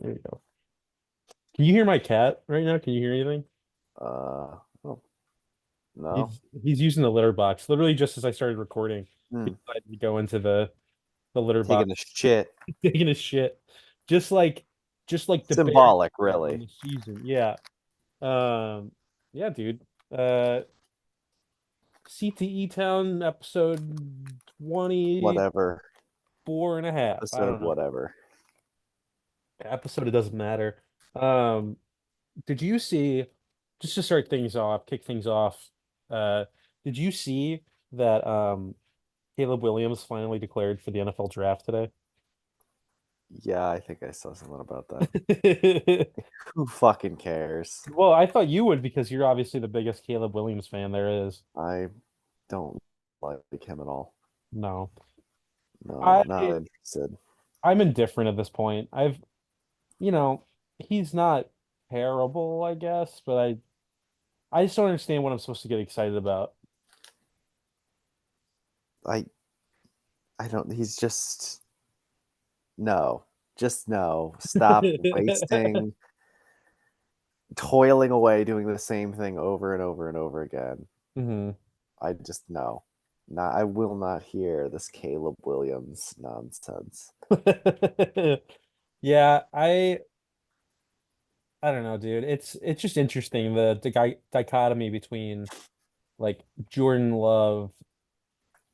There you go. Can you hear my cat right now? Can you hear anything? Oh, no. He's using the litter box. Literally just as I started recording, he Hmm. decided to go into the litter box, Taking a shit. taking a shit. Just like just like the Bears Symbolic, in really. the season. Yeah. Um, yeah, dude. Uh CTE Town episode 24 Whatever. and a half. I Episode, don't know. whatever. Episode, it doesn't matter. Um, did you see, just to start things off, kick things off, uh, did you see that Caleb Williams finally declared for the NFL draft today? Yeah, I think I saw something about that. Who fucking cares? Well, I thought you would because you're obviously the biggest Caleb Williams fan there is. I don't like him at all. No. No, I not interested. I'm indifferent at this point. You know, he's not terrible, I guess, but I just don't understand what I'm supposed to get excited about. I I don't he's just no. Just no. Stop wasting toiling away doing the same thing over and over and over again. hmm I just no. Not I will not hear this Caleb Williams nonsense. Yeah, I don't know, dude. It's just interesting the guy dichotomy between like Jordan Love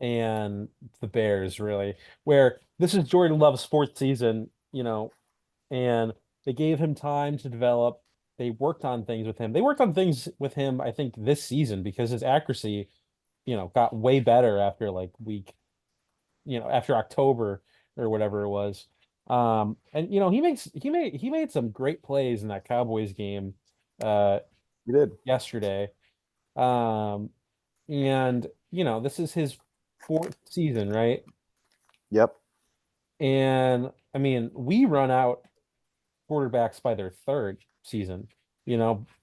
and the Bears, really, where this is Jordan Love's fourth season, and they gave him time to develop. They worked on things with him. They worked on things with him, I think, this season because his accuracy, got way better after like after October or whatever it was. And he made some great plays in that Cowboys game uh You did. yesterday. Um, and this is his fourth season, right? Yep. And I mean, we run out quarterbacks by their third season.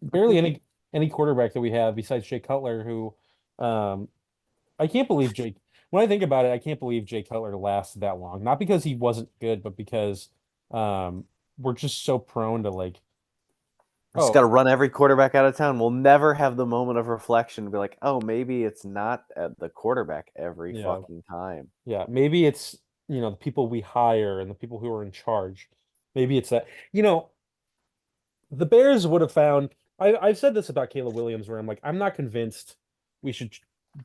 Barely any quarterback that we have besides Jay Cutler, who I can't believe Jake. When I think about it, I can't believe Jay Cutler lasted that long. Not because he wasn't good, but because um, we're just so prone to like, Just oh got to run every quarterback out of town. We'll never have the moment of reflection and be like, oh, maybe it's not at the quarterback every yeah, fucking time. yeah, maybe it's the people we hire and the people who are in charge. Maybe it's that. The Bears would have found. I've said this about Caleb Williams, where I'm like, I'm not convinced we should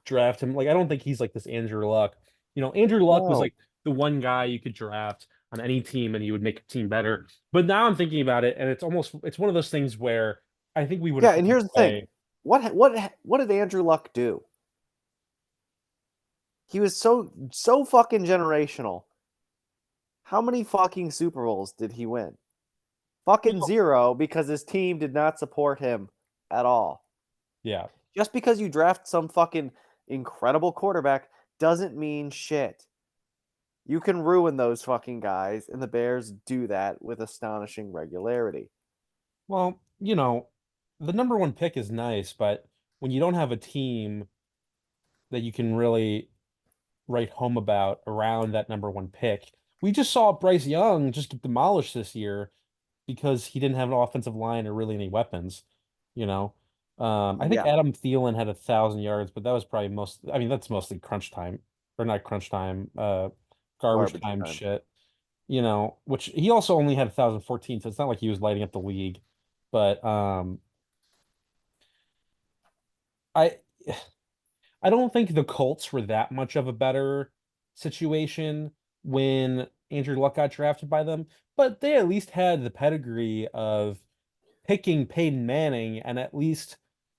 draft him. Like, I don't think he's like this Andrew Luck. Andrew Luck was No. like the one guy you could draft on any team and he would make a team better. But now I'm thinking about it, and it's one of those things where I think we would Yeah, have and found here's the a thing. way. What did Andrew Luck do? He was so fucking generational. How many fucking Super Bowls did he win? Fucking zero because his team did not support him at all. Yeah. Just because you draft some fucking incredible quarterback doesn't mean shit. You can ruin those fucking guys, and the Bears do that with astonishing regularity. Well, the number one pick is nice, but when you don't have a team that you can really write home about around that number one pick. We just saw Bryce Young just get demolished this year because he didn't have an offensive line or really any weapons, you know. I think Yeah, Adam Thielen had 1,000 yards, but that was probably I mean, that's mostly crunch time or not crunch time, garbage garbage time time. shit, which he also only had 1,014, so it's not like he was lighting up the league. But I I don't think the Colts were that much of a better situation when Andrew Luck got drafted by them, but they at least had the pedigree of picking Peyton Manning and at least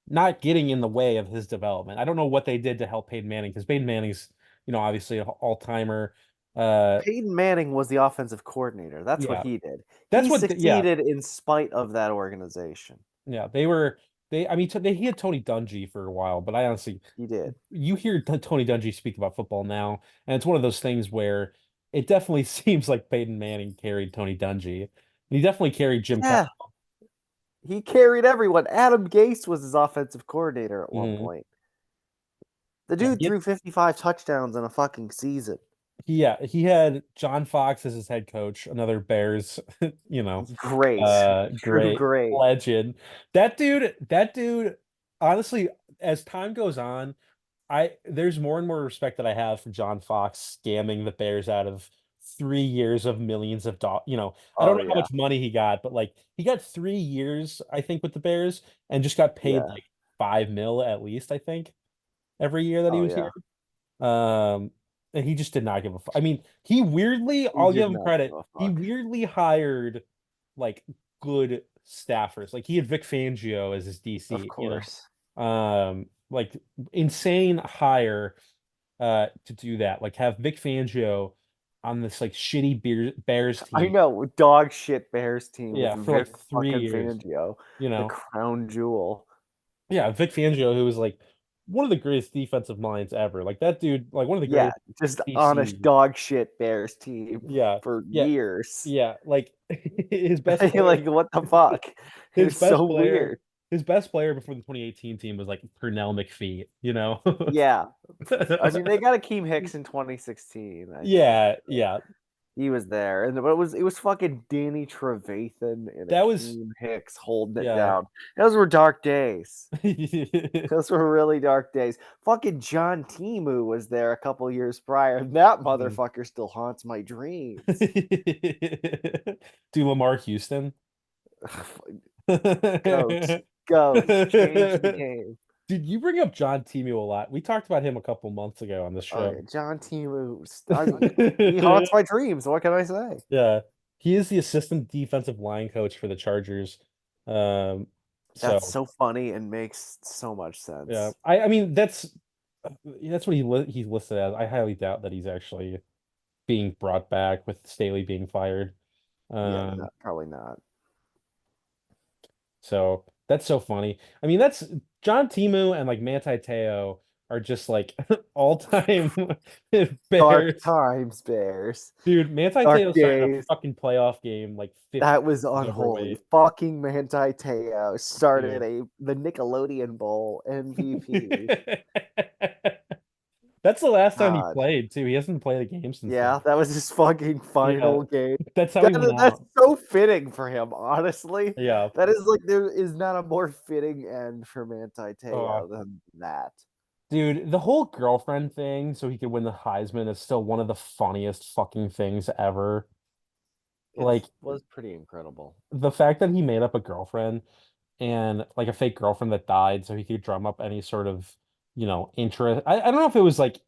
not getting in the way of his development. I don't know what they did to help Peyton Manning because Peyton Manning's, obviously an all-timer. Peyton Manning was the offensive coordinator. That's what Yeah, he did. that's He yeah, succeeded in spite of that organization. yeah, I mean, he had Tony Dungy for a while, but I honestly, He did. you hear Tony Dungy speak about football now, and it's one of those things where it definitely seems like Peyton Manning carried Tony Dungy. He definitely carried Jim Kelly. Yeah, he carried everyone. Adam Gase was his offensive coordinator at one Mhm. point. The Yeah, dude threw 55 touchdowns in a fucking season. he had John Fox as his head coach, another Bears, you know, Great. True great great. legend. That dude, honestly, as time goes on, there's more and more respect that I have for John Fox scamming the Bears out of 3 years of millions of dollars. I don't Oh know how yeah. much money he got, but like he got 3 years, I think, with the Bears and just got paid Yeah. like 5 mil at least, I think, every year that he Oh was yeah. here. Um, and he just did not give a fuck. I mean, he weirdly, He I'll give did him not give credit, a he fuck. weirdly hired like good staffers. Like he had Vic Fangio as his Of DC, course. like insane hire to do that. Like have Vic Fangio on this like shitty Bears I team. know, dog shit Bears team with Yeah, for Vic like 3 fucking years, Fangio, you the know. crown jewel. Yeah, Vic Fangio, who was like one of the greatest defensive minds ever. Like that dude, like one of the Yeah, greatest just honest DC. dog shit Bears team Yeah, for yeah, years. yeah. Like his best player, Like, what the fuck? his It's so best player, weird. his best player before the 2018 team was like Pernell McPhee, you know? Yeah. I mean, they got Akeem Hicks in 2016, I think. Yeah, yeah. He was there, and but it was fucking Danny Trevathan and That was Akeem Hicks holding it yeah. down. Those were dark days. Those were really dark days. Fucking John Timu was there a couple years prior, and that Mhm. motherfucker still haunts my dreams. Do Lamar Houston. Goat, goat, change the game. Dude, you bring up John Timu a lot. We talked about him a couple months ago on the Oh yeah, show. John Timu. I mean, he haunts my dreams. What can I say? Yeah. He is the assistant defensive line coach for the Chargers. Um, That's so so funny and makes so much yeah. sense. I mean that's what he's listed as. I highly doubt that he's actually being brought back with Staley being fired. Yeah, Um, not probably not. so that's so funny. I mean, that's John Timu and like Manti Te'o are just like all time Dark Bears. times, Bears. Dude, Manti Dark Te'o started a days. fucking playoff game like 50 That was pounds unholy. overweight. Fucking Manti Te'o started Dude. the Nickelodeon Bowl MVP. That's the last time he God. played too. He hasn't played a game since then. Yeah, that was his fucking Yeah, final game. that's how he went That's out. so fitting for him, honestly. Yeah. That is like there is not a more fitting end for Manti Uh, Te'o than that. dude, the whole girlfriend thing so he could win the Heisman is still one of the funniest fucking things ever. It Like was pretty incredible. the fact that he made up a girlfriend and like a fake girlfriend that died so he could drum up any sort of, interest. I don't know if it was like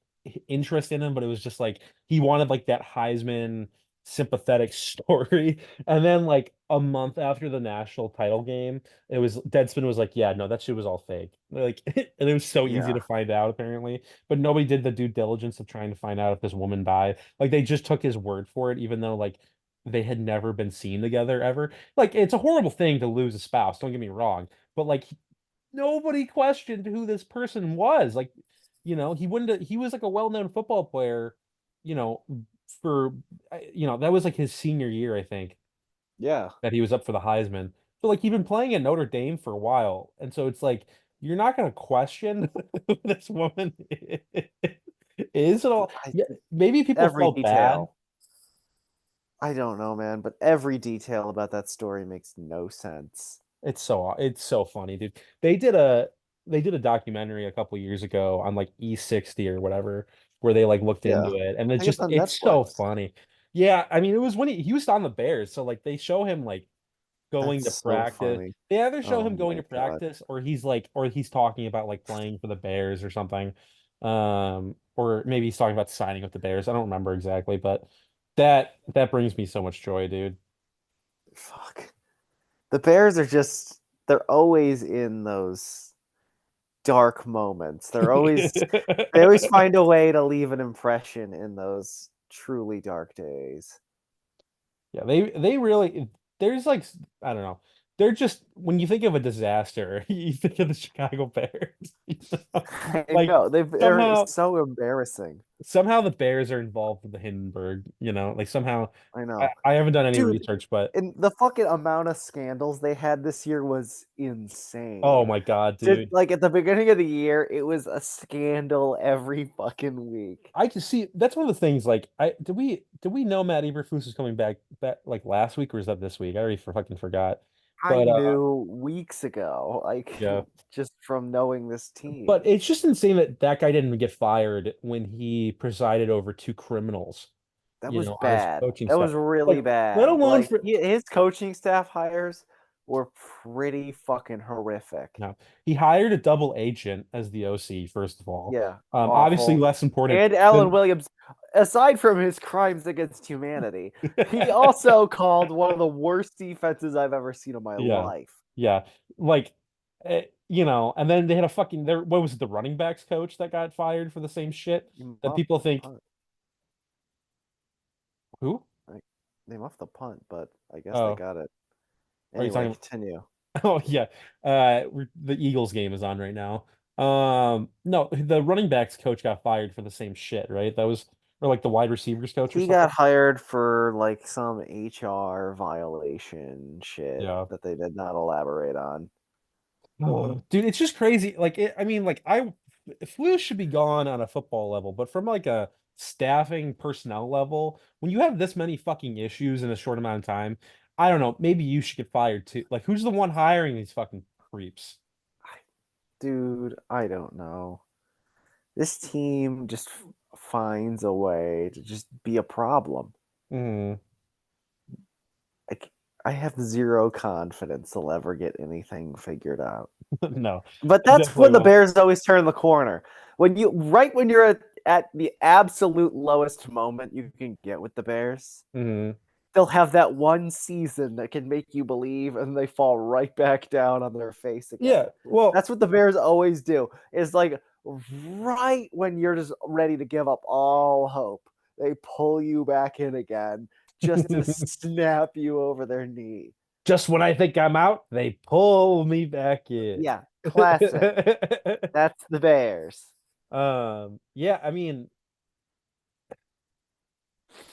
interest in him, but it was just like he wanted like that Heisman sympathetic story. And then like a month after the national title game, it was Deadspin was like, yeah, no, that shit was all fake. Like and it was so easy Yeah. to find out apparently. But nobody did the due diligence of trying to find out if this woman died. Like they just took his word for it, even though like they had never been seen together ever. Like it's a horrible thing to lose a spouse, don't get me wrong, but like nobody questioned who this person was. Like, he wouldn't he was like a well-known football player, you know, for that was like his senior year, I think, Yeah. that he was up for the Heisman. But like he'd been playing at Notre Dame for a while. And so it's like you're not gonna question who this woman is at all. I, Yeah, maybe people every felt bad. detail. I don't know, man, but every detail about that story makes no sense. It's so funny, dude. They did a documentary a couple years ago on like E60 or whatever, where they like looked Yeah. into it, and I it's think it's just on it's so Netflix. funny. Yeah, I mean, it was when he was on the Bears, so like they show him like going That's to so practice. funny. They either show Oh him going my to god. practice or he's talking about like playing for the Bears or something. Or maybe he's talking about signing with the Bears. I don't remember exactly, but that brings me so much joy, dude. Fuck. The Bears are just they're always in those dark moments. They always find a way to leave an impression in those truly dark days. Yeah, they really there's like I don't know. they're just when you think of a disaster, you think of the Chicago Bears. I Like know they're somehow so embarrassing. somehow the Bears are involved with the Hindenburg, like somehow I I, know, I haven't done any dude. research, but And the fucking amount of scandals they had this year was oh insane. my God, Just dude. like at the beginning of the year, it was a scandal every fucking week. I can see that's one of the things. Like, did we know Matt Eberflus is coming back like last week or is that this week? I already fucking forgot. I But knew weeks ago, like yeah, just from knowing this but team. it's just insane that that guy didn't get fired when he presided over two criminals, That was on his bad. coaching That staff. was really Like, let bad. alone Like for his coaching staff hires were pretty fucking horrific. no, he hired a double agent as the OC. First of all, Yeah, obviously awful. less important And Alan than Williams, aside from his crimes against humanity, he also called one of the worst defenses I've ever seen in my yeah, life. yeah, like. And then they had a fucking there. What was it? The running backs coach that got fired for the same shit He that muffed people the think punt. who? Like, they muffed the punt, but I guess they Oh, got it. are you Anyway, talking? continue. Oh yeah, the Eagles game is on right now. No, the running backs coach got fired for the same shit, right? That was or like the wide receivers coach or He something. got hired for like some HR violation shit Yeah. that they did not elaborate on. Oh, dude, it's just crazy. Like, I mean, like, Flus should be gone on a football level, but from like a staffing personnel level, when you have this many fucking issues in a short amount of time, I don't know. Maybe you should get fired too. Like, who's the one hiring these fucking creeps? Dude, I don't know. This team just finds a way to just be a problem. Mm, Like, I have zero confidence they'll ever get anything figured out. no, But they that's definitely when the won't. Bears always turn the corner. When you're at the absolute lowest moment you can get with the Bears, Mm, they'll have that one season that can make you believe, and they fall right back down on their face again. yeah. Well, That's what the Bears always do. Is like right when you're just ready to give up all hope, they pull you back in again just to snap you over their knee. just when I think I'm out, they pull me back in. Yeah, classic. That's the Bears. Yeah, I mean,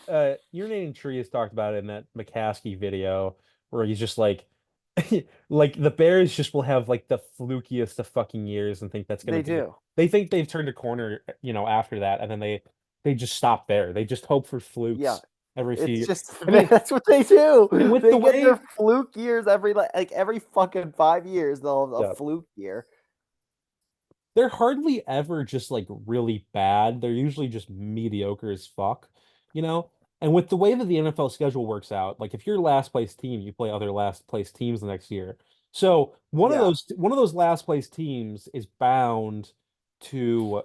Urinating Tree has talked about it in that McCaskey video where he's just like, like the Bears just will have like the flukiest of fucking years and think that's gonna They be. do. They think they've turned a corner, after that, and then they just stop there. They just hope for Yeah, flukes every few it's years. just And then that's what they do. with the They get their way, fluke years every fucking 5 years. They'll have a yeah, fluke year. they're hardly ever just like really bad. They're usually just mediocre as fuck, you know? And with the way that the NFL schedule works out, like if you're last place team, you play other last place teams the next year. So one of Yeah, those last place teams is bound to,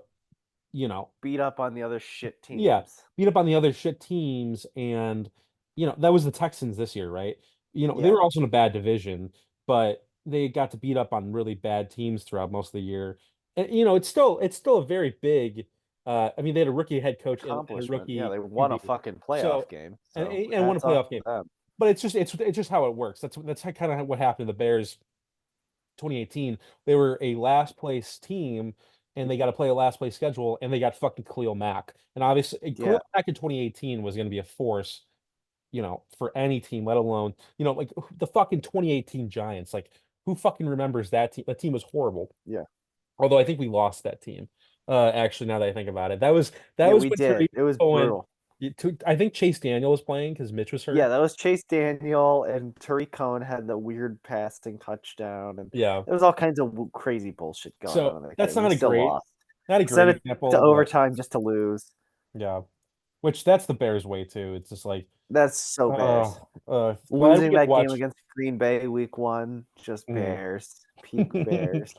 you know, beat up on the other shit yeah, teams. beat up on the other shit teams. And, that was the Texans this year, right? They Yeah, were also in a bad division, but they got to beat up on really bad teams throughout most of the year. And, it's still a very big, I mean, they had a rookie head coach and a accomplishment. Yeah, rookie they won a QB. fucking playoff So, game. and, So and won a hats off playoff to game. them. But it's just how it works. That's kind of what happened to the Bears 2018. They were a last place team and they got to play a last place schedule and they got fucking Khalil Mack. And obviously Khalil Yeah, Mack in 2018 was going to be a force, for any team, let alone, like the fucking 2018 Giants. Like who fucking remembers that team? That team was horrible. yeah, Although I think we lost that team. Actually, now that I think about it, that yeah. was We when did. Tariq It was Cohen. brutal. I think Chase Daniel was playing because Mitch was Yeah, hurt. that was Chase Daniel and Tariq Cohen had the weird passing touchdown, and Yeah. there was all kinds of crazy bullshit going So on in that that's game. We still lost. not a Sent great it to example, but overtime just to lose. yeah. Which that's the Bears way too. It's just like, That's so Bears. glad we Losing get to that game watch. against Green Bay week 1, just Mm. Bears. Peak Bears.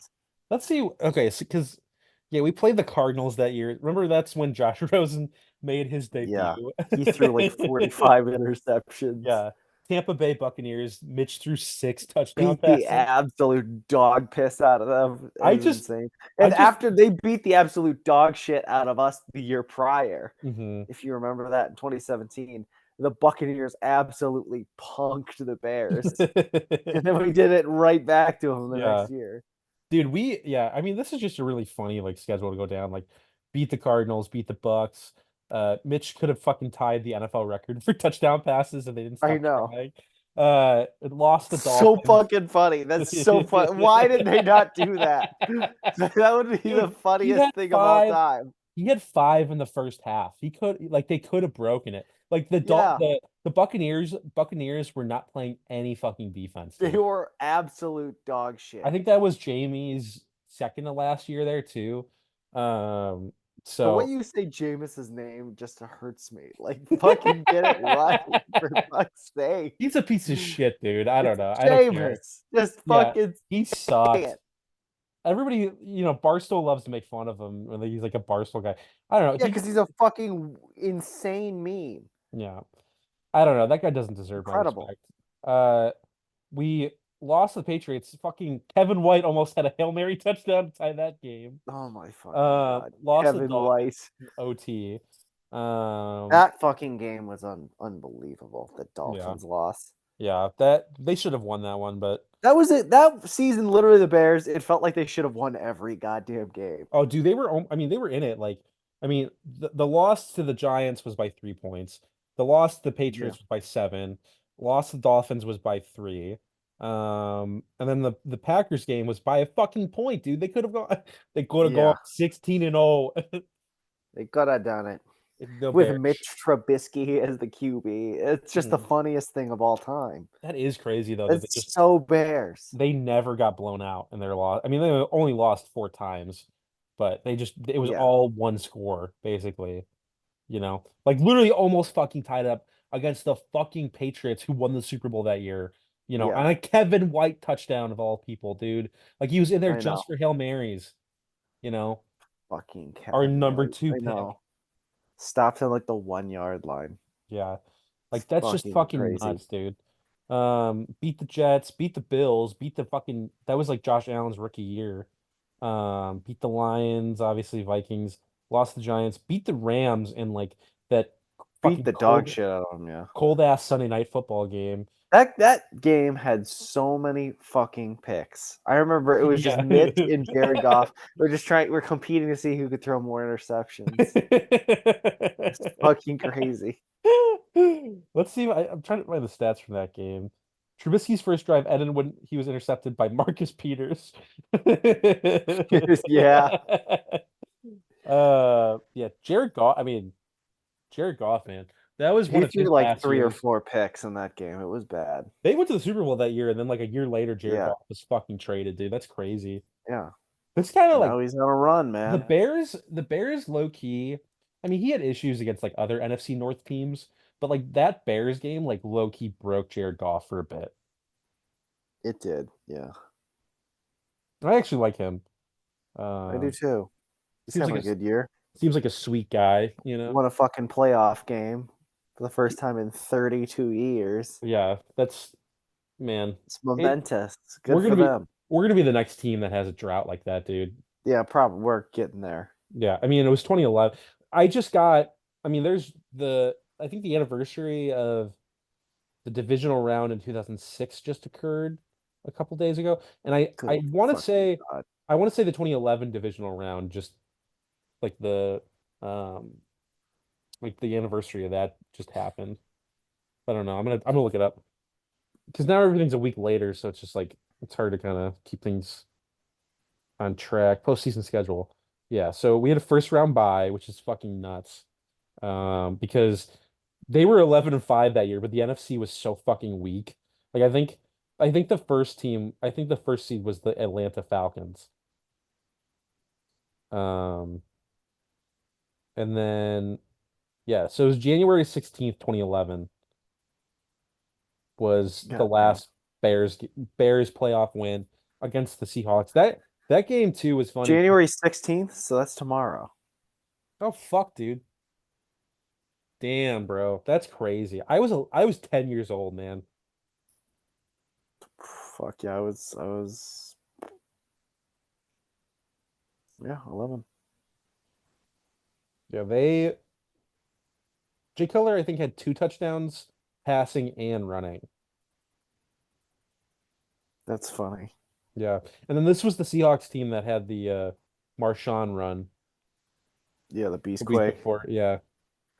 Let's see. Okay, so because yeah, we played the Cardinals that year. Remember, that's when Josh Rosen made his Yeah. debut. He threw like 45 interceptions. Yeah, Tampa Bay Buccaneers. Mitch threw 6 touchdown Beat the passes. absolute dog piss out of them. It I was just, insane. I And just. after they beat the absolute dog shit out of us the year prior, Mhm. if you remember that in 2017, The Buccaneers absolutely punked the Bears. And then we did it right back to them the Yeah. next year. Dude, yeah, I mean, this is just a really funny like schedule to go down. Like beat the Cardinals, beat the Bucks. Mitch could have fucking tied the NFL record for touchdown passes if they didn't I stop know. trying. It lost the So Dolphins. fucking funny. That's so fun. Why did they not do that? That would be the Dude, he funniest had thing of all five. time. He had five in the first half. He could like they could have broken it. Like Yeah, the Buccaneers were not playing any fucking defense, they dude. were absolute dog I shit. think that was Jamie's second to last year there too. Um, The way so you say Jameis's name just hurts me. Like, fucking get it right, for fuck's sake. he's a piece of shit, dude. I don't It's know. I don't care. Jameis. Just Yeah, fucking he say sucks. it. Everybody, Barstool loves to make fun of him. When he's like a Barstool guy. I don't know. Yeah, because he's a fucking insane meme. Yeah. I don't know. That guy doesn't deserve my Incredible. respect. Uh, we lost to the Patriots. Fucking Kevin White almost had a Hail Mary touchdown to tie that game. Oh my fucking god. Lost the Kevin Dolphins White. in OT. Um, That fucking game was unbelievable. The yeah, Dolphins lost. yeah. That they should have won that one, but That was it. That season, literally, the Bears. It felt like they should have won every goddamn game. oh, dude, I mean, they were in it. Like, I mean, the loss to the Giants was by 3 points. The loss to the Yeah. Patriots was by 7. Loss to the Dolphins was by 3. And then the Packers game was by a fucking point, dude. They could have gone. They could have gone Yeah. 16-0. They could have done it The with Bears. Mitch Trubisky as the QB. It's just the Mhm. funniest thing of all time. That is crazy though that It's so Bears. they never got blown out in their loss. I mean, they only lost 4 times, but it was Yeah. all one score basically. Like literally almost fucking tied up against the fucking Patriots who won the Super Bowl that year. Yeah. And a Kevin White touchdown of all people, dude. Like he was in there I know. just for Hail Marys, you know, Fucking our Kevin number White. two I pick. know. Stopped at like the 1 yard line. Yeah. It's Like that's just fucking fucking crazy. nuts, dude. Beat the Jets, beat the Bills, beat the fucking that was like Josh Allen's rookie year. Beat the Lions, obviously Vikings, lost the Giants, beat the Rams in like that Beat fucking the dog shit out of them, yeah. cold ass Sunday night football game. That game had so many fucking picks. I remember it was just Yeah. Mitch and Jared Goff. We're competing to see who could throw more interceptions. It's fucking crazy. Let's see. I'm trying to find the stats from that game. Trubisky's first drive ended when he was intercepted by Marcus Peters. Yeah. Yeah, Jared Goff. I mean, Jared Goff, man, that was one He of threw his like last 3 or years. 4 picks in that game. It was bad. They went to the Super Bowl that year, and then like a year later, Jared Yeah. Goff was fucking traded, dude. That's crazy. Yeah. It's kind of like Now he's on a run, the man. Bears, the Bears low key. I mean, he had issues against like other NFC North teams, but like that Bears game, like low key broke Jared Goff for a bit. It did. Yeah. I actually like him. I do Um, too. He's seems having like a good year. seems like a sweet guy, you know? Won a fucking playoff game for the first time in 32 years. Yeah, that's man. It's It momentous. we're Good for gonna be them. we're gonna be the next team that has a drought like that, dude. Yeah, probably we're getting there. Yeah, I mean it was 2011. I just got. I mean, there's I think the anniversary of the divisional round in 2006 just occurred a couple days ago, and Good fucking God. I want to say the 2011 divisional round just like um the anniversary of that just happened. I don't know. I'm gonna look it up because now everything's a week later, so it's just like it's hard to kind of keep things on track. Postseason schedule. Yeah, so we had a first round bye, which is fucking nuts. Because they were 11-5 that year, but the NFC was so fucking weak. Like I think the first seed was the Atlanta Falcons. Um, and then yeah, so it was January 16th, 2011 was the God damn. last Bears playoff win against the Seahawks. That game too was funny. January 16th, so that's tomorrow. Oh fuck, dude. Damn, bro. That's crazy. I was 10 years old, man. Fuck yeah, I was yeah, 11. Yeah, Jay Cutler, I think, had 2 touchdowns passing and running. That's funny. Yeah. And then this was the Seahawks team that had the Marshawn run Yeah, the the week Beastquake. before. Yeah.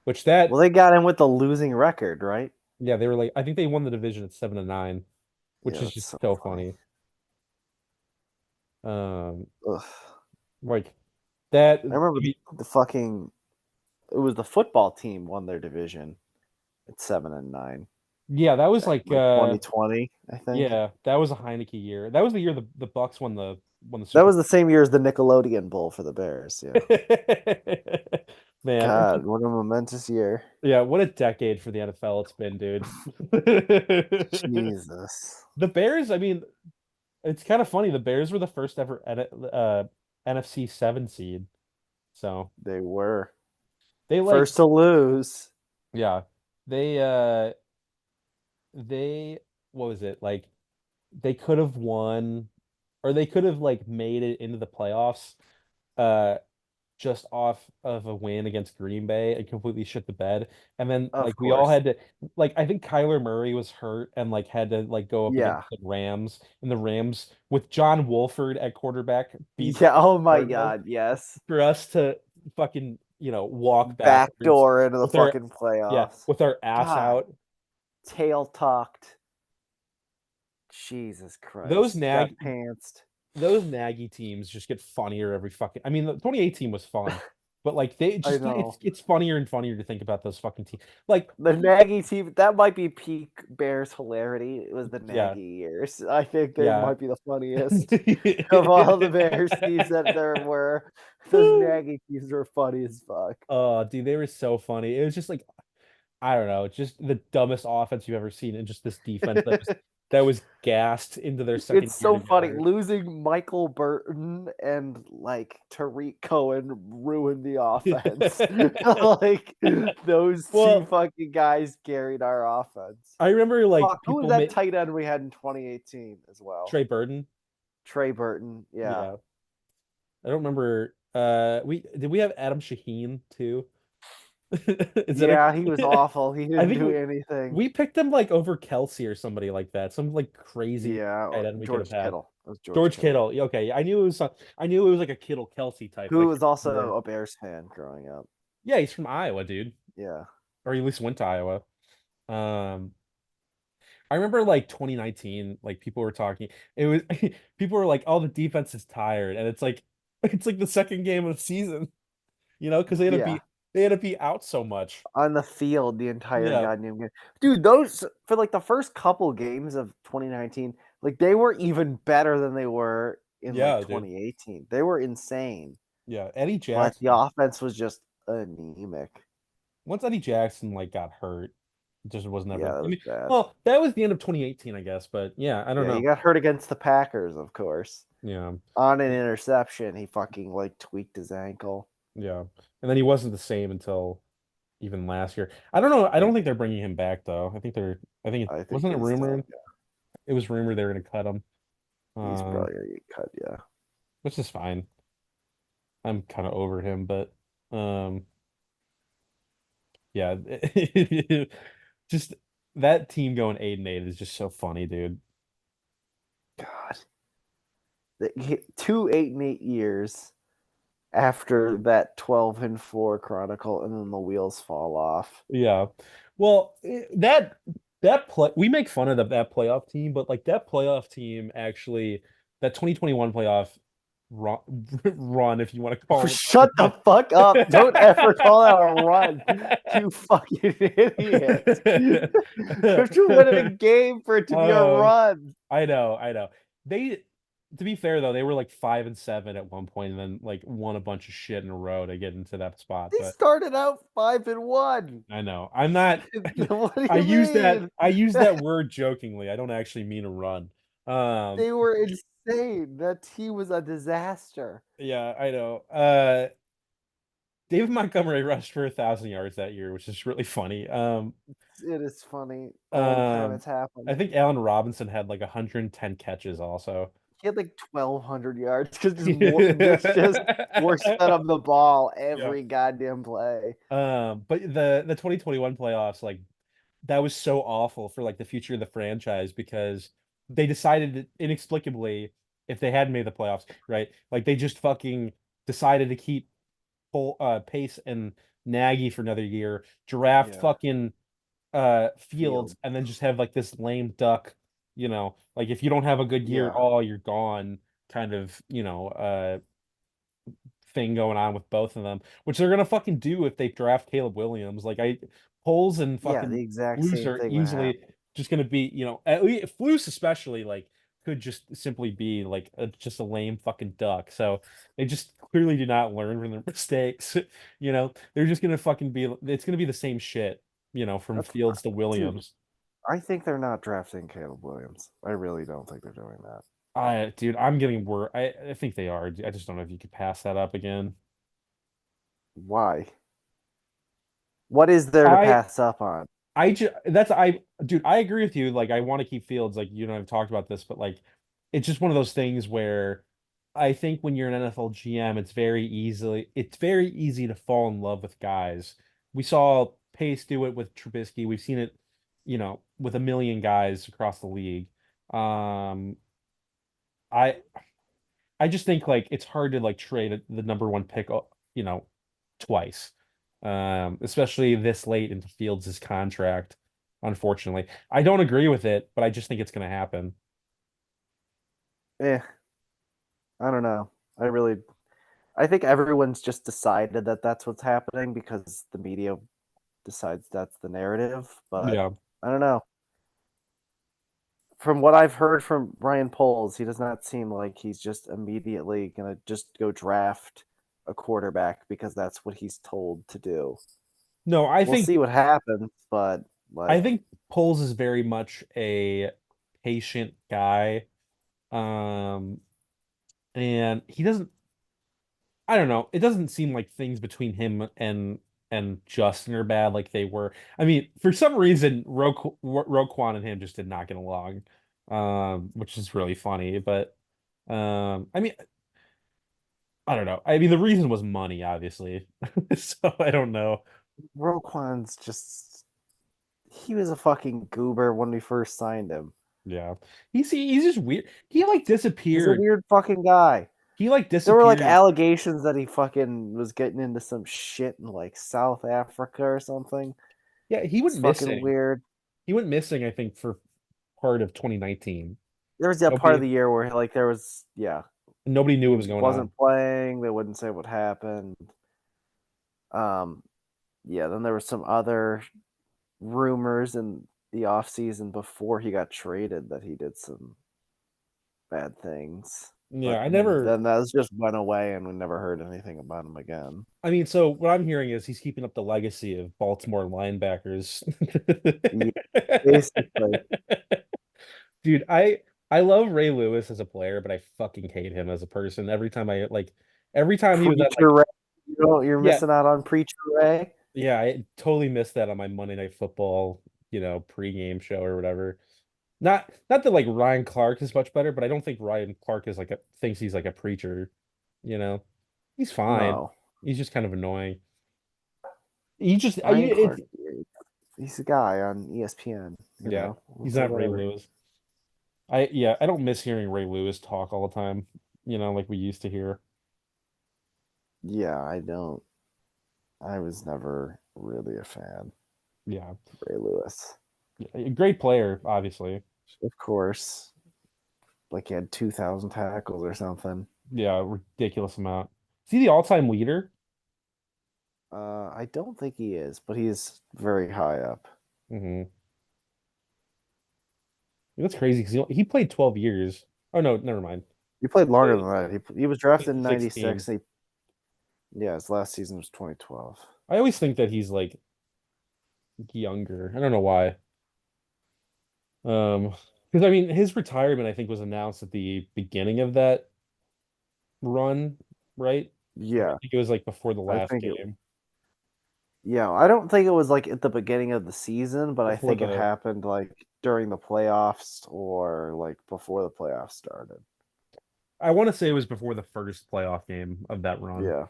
Which Well, that they got him with the losing record, right? yeah, they were like I think they won the division at 7-9, which Yeah, is that's just so so funny. funny. Um Ugh. like that I remember I mean, the fucking. It was the football team won their division at 7-9, yeah, that was back like in like 2020, I think. yeah, that was a Heineke year. That was the year the Bucks won the That Super was the same year as the Nickelodeon Bowl for the Bears. Yeah. Man, God, what a momentous year. yeah, what a decade for the NFL it's been, dude. Jesus. The Bears, I mean, it's kind of funny. The Bears were the first ever NFC 7 seed. So They were they like, first to lose. yeah, they they what was it? Like they could have won or they could have like made it into the playoffs uh just off of a win against Green Bay and completely shit the bed. And then Of like we all course. had to like I think Kyler Murray was hurt and like had to like go up Yeah. against the Rams and the Rams with John Wolford at quarterback beat the Yeah. Oh my Cardinals God. Yes. for us to fucking, walk backwards Backdoor into the with our fucking yeah, playoffs. with our ass God. out. Tail tucked. Jesus Those Christ. Got nag pantsed. those naggy teams just get funnier every fucking. I mean, the 2018 was fun, but like they I just know. it's funnier and funnier to think about those fucking teams. Like, The Nagy team, that might be peak Bears hilarity. It was the yeah, Nagy years. I think they yeah. might be the funniest of all the Bears teams that there were. Those Nagy teams were funny as fuck. Oh, dude, they were so funny. It was just like I don't know, just the dumbest offense you've ever seen, and just this defense that was gassed into their second It's year so funny. together. Losing Michael Burton and like Tariq Cohen ruined the offense. Like those two Well, fucking guys carried our offense. I remember like Fuck, who was people that make tight end we had in 2018 as well? Trey Burton. Trey Burton. Yeah. Yeah, I don't remember. We have Adam Shaheen too? Is that Yeah, he was a? awful. He I didn't think do anything. we picked him like over Kelsey or somebody like that. Some like crazy Yeah, tight or end we could have George had. Kittle. It was George George Kittle, Kittle. Yeah, okay, I knew it was like a Kittle Kelsey type, but I who was couldn't remember. also a Bears fan growing up. Yeah, he's from Iowa, dude, Yeah. or he at least went to Iowa. Um, I remember like 2019, like people were talking. It was people were like, "Oh, the defense is tired," and it's like it's like the second game of the season, because Yeah. they had to be out so much. On the field the entire Yeah, goddamn game. Dude, those for like the first couple games of 2019, like they were even better than they were in like yeah, dude. 2018. They were insane. Yeah, Eddie But the Jackson. offense was just anemic. Once Eddie Jackson like got hurt, it just was never. Yeah, that I was mean, bad. well, that was the end of 2018, I guess. But yeah, I don't Yeah, he know. got hurt against the Packers, of course. Yeah, On an interception, he fucking like tweaked his ankle. yeah. And then he wasn't the same until even last year. I don't know. I Yeah, don't think they're bringing him back though. I think it I think wasn't it he's done. rumored. It was rumored they were going to cut him. He's Um, probably gonna get cut. Yeah. which is fine. I'm kind of over him, but um, yeah, just that team going 8-8 is just so funny, dude. God, 2 8 and 8 years after that 12-4 chronicle, and then the wheels fall off. Yeah. Well, that play we make fun of that playoff team, but like that playoff team actually that 2021 playoff run, run if you want to call Shut the fuck up! Don't ever call that a run, you fucking idiot. You have to win a it. game for it to be a Oh, run. I know, I know. They, to be fair though, they were like 5-7 at one point, and then like won a bunch of shit in a row to get into that spot. They But started out 5-1. I know I'm not. What do you mean? I use that word jokingly. I don't actually mean a run. Um, They were insane. That team was a disaster. yeah, I know. David Montgomery rushed for 1,000 yards that year, which is really funny. It is funny all the time Um, it's I happened. think Allen Robinson had like 110 catches also. He had like 1,200 yards because just more Mitch just force fed him the ball Yeah. every goddamn play. But the 2021 playoffs, like that was so awful for like the future of the franchise because they decided that inexplicably if they had made the playoffs, right? Like they just fucking decided to keep Pace and Nagy for another year, draft Yeah, fucking field. Fields, and then just have like this lame duck, like if you don't have a good year at Yeah, all, you're gone kind of, thing going on with both of them, which they're gonna fucking do if they draft Caleb Williams. Like Poles and yeah, fucking the exact Flus same are thing would easily happen. just gonna be, at least Flus especially like could just simply be like just a lame fucking duck. So they just clearly do not learn from their mistakes. They're just gonna fucking be. It's gonna be the same shit. From That's, Fields to dude. Williams. I think they're not drafting Caleb Williams. I really don't think they're doing that. Dude, I'm getting worried. I think they are. I just don't know if you could pass that up again. Why? What is there to I pass up on? I just that's I dude, I agree with you. Like I want to keep Fields, like I've talked about this, but like it's just one of those things where I think when you're an NFL GM, it's very easy to fall in love with guys. We saw Pace do it with Trubisky. We've seen it, with a million guys across the league. Um, I I just think like it's hard to like trade the number one pick, you know, twice, especially this late into Fields' contract. Unfortunately, I don't agree with it, but I just think it's going to happen. Eh, I don't know. I think everyone's just decided that that's what's happening because the media decides that's the narrative. But Yeah. I don't know. From what I've heard from Ryan Poles, he does not seem like he's just immediately gonna just go draft a quarterback because that's what he's told to do. No, We'll see what happens, but I like think Poles is very much a patient guy, um, and he doesn't. I don't know. It doesn't seem like things between him and Justin are bad like they were. I mean, for some reason, Roquan and him just did not get along, which is really funny. But I mean, I don't know. I mean, the reason was money, obviously. So I don't know. Roquan's just he was a fucking goober when we first signed him. Yeah, he's just weird. He like He's a disappeared. weird fucking guy. He like There were like disappeared. allegations that he fucking was getting into some shit in like South Africa or something. Yeah, he went It's fucking missing. weird. He went missing, I think, for part of 2019. There was that part of Nobody the year where like there was nobody knew he what was going wasn't on. playing. They wouldn't say what happened. Um, yeah. Then there was some other rumors in the off season before he got traded that he did some bad things. Yeah, But I never. then that just went away, and we never heard anything about him again. I mean, so what I'm hearing is he's keeping up the legacy of Baltimore linebackers. Yeah, basically, Dude, I love Ray Lewis as a player, but I fucking hate him as a person. Every time he was at Preacher like, Ray. You're yeah, missing out on Preacher Ray. yeah, I totally missed that on my Monday Night Football, pregame show or whatever. Not that like Ryan Clark is much better, but I don't think Ryan Clark is thinks he's like a preacher, you know. He's fine. No, He's just kind of annoying. He just Ryan it's Clark. He's a guy on ESPN. Yeah, We'll he's say not Ray whatever. Lewis. I don't miss hearing Ray Lewis talk all the time, like we used to hear. Yeah, I don't. I was never really a fan Yeah. of Ray Lewis. A great player, obviously. Of course, like he had 2,000 tackles or something. Yeah, ridiculous amount. Is he the all-time leader? I don't think he is, but he's very high up. Hmm. That's crazy because he played 12 years. Oh no, never mind. He played longer Played than that. He was drafted in 2016. '96. Yeah, his last season was 2012. I always think that he's like younger. I don't know why. Because I mean, his retirement I think was announced at the beginning of that run, right? Like, I Yeah, think it was like before the I last think it. game, Yeah, I don't think it was like at the beginning of the season, but I before think it the happened like during the playoffs or like before the playoffs started. I want to say it was before the first playoff game of that run. Yeah.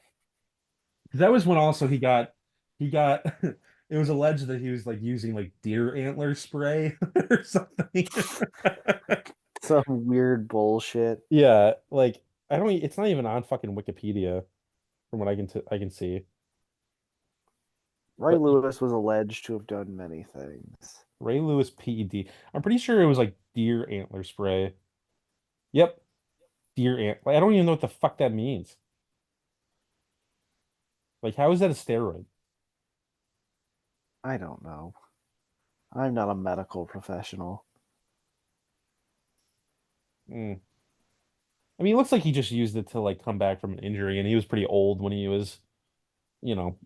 'Cause that was when also he got it was alleged that he was like using like deer antler spray or something. Some weird bullshit. Yeah, like I don't it's not even on fucking Wikipedia from what I can see. Ray But Lewis was alleged to have done many things. Ray Lewis PED. I'm pretty sure it was like deer antler spray. Yep, deer ant. Like, I don't even know what the fuck that means. Like how is that a steroid? I don't know. I'm not a medical professional. Mm. I mean, it looks like he just used it to like come back from an injury and he was pretty old when he was, you know,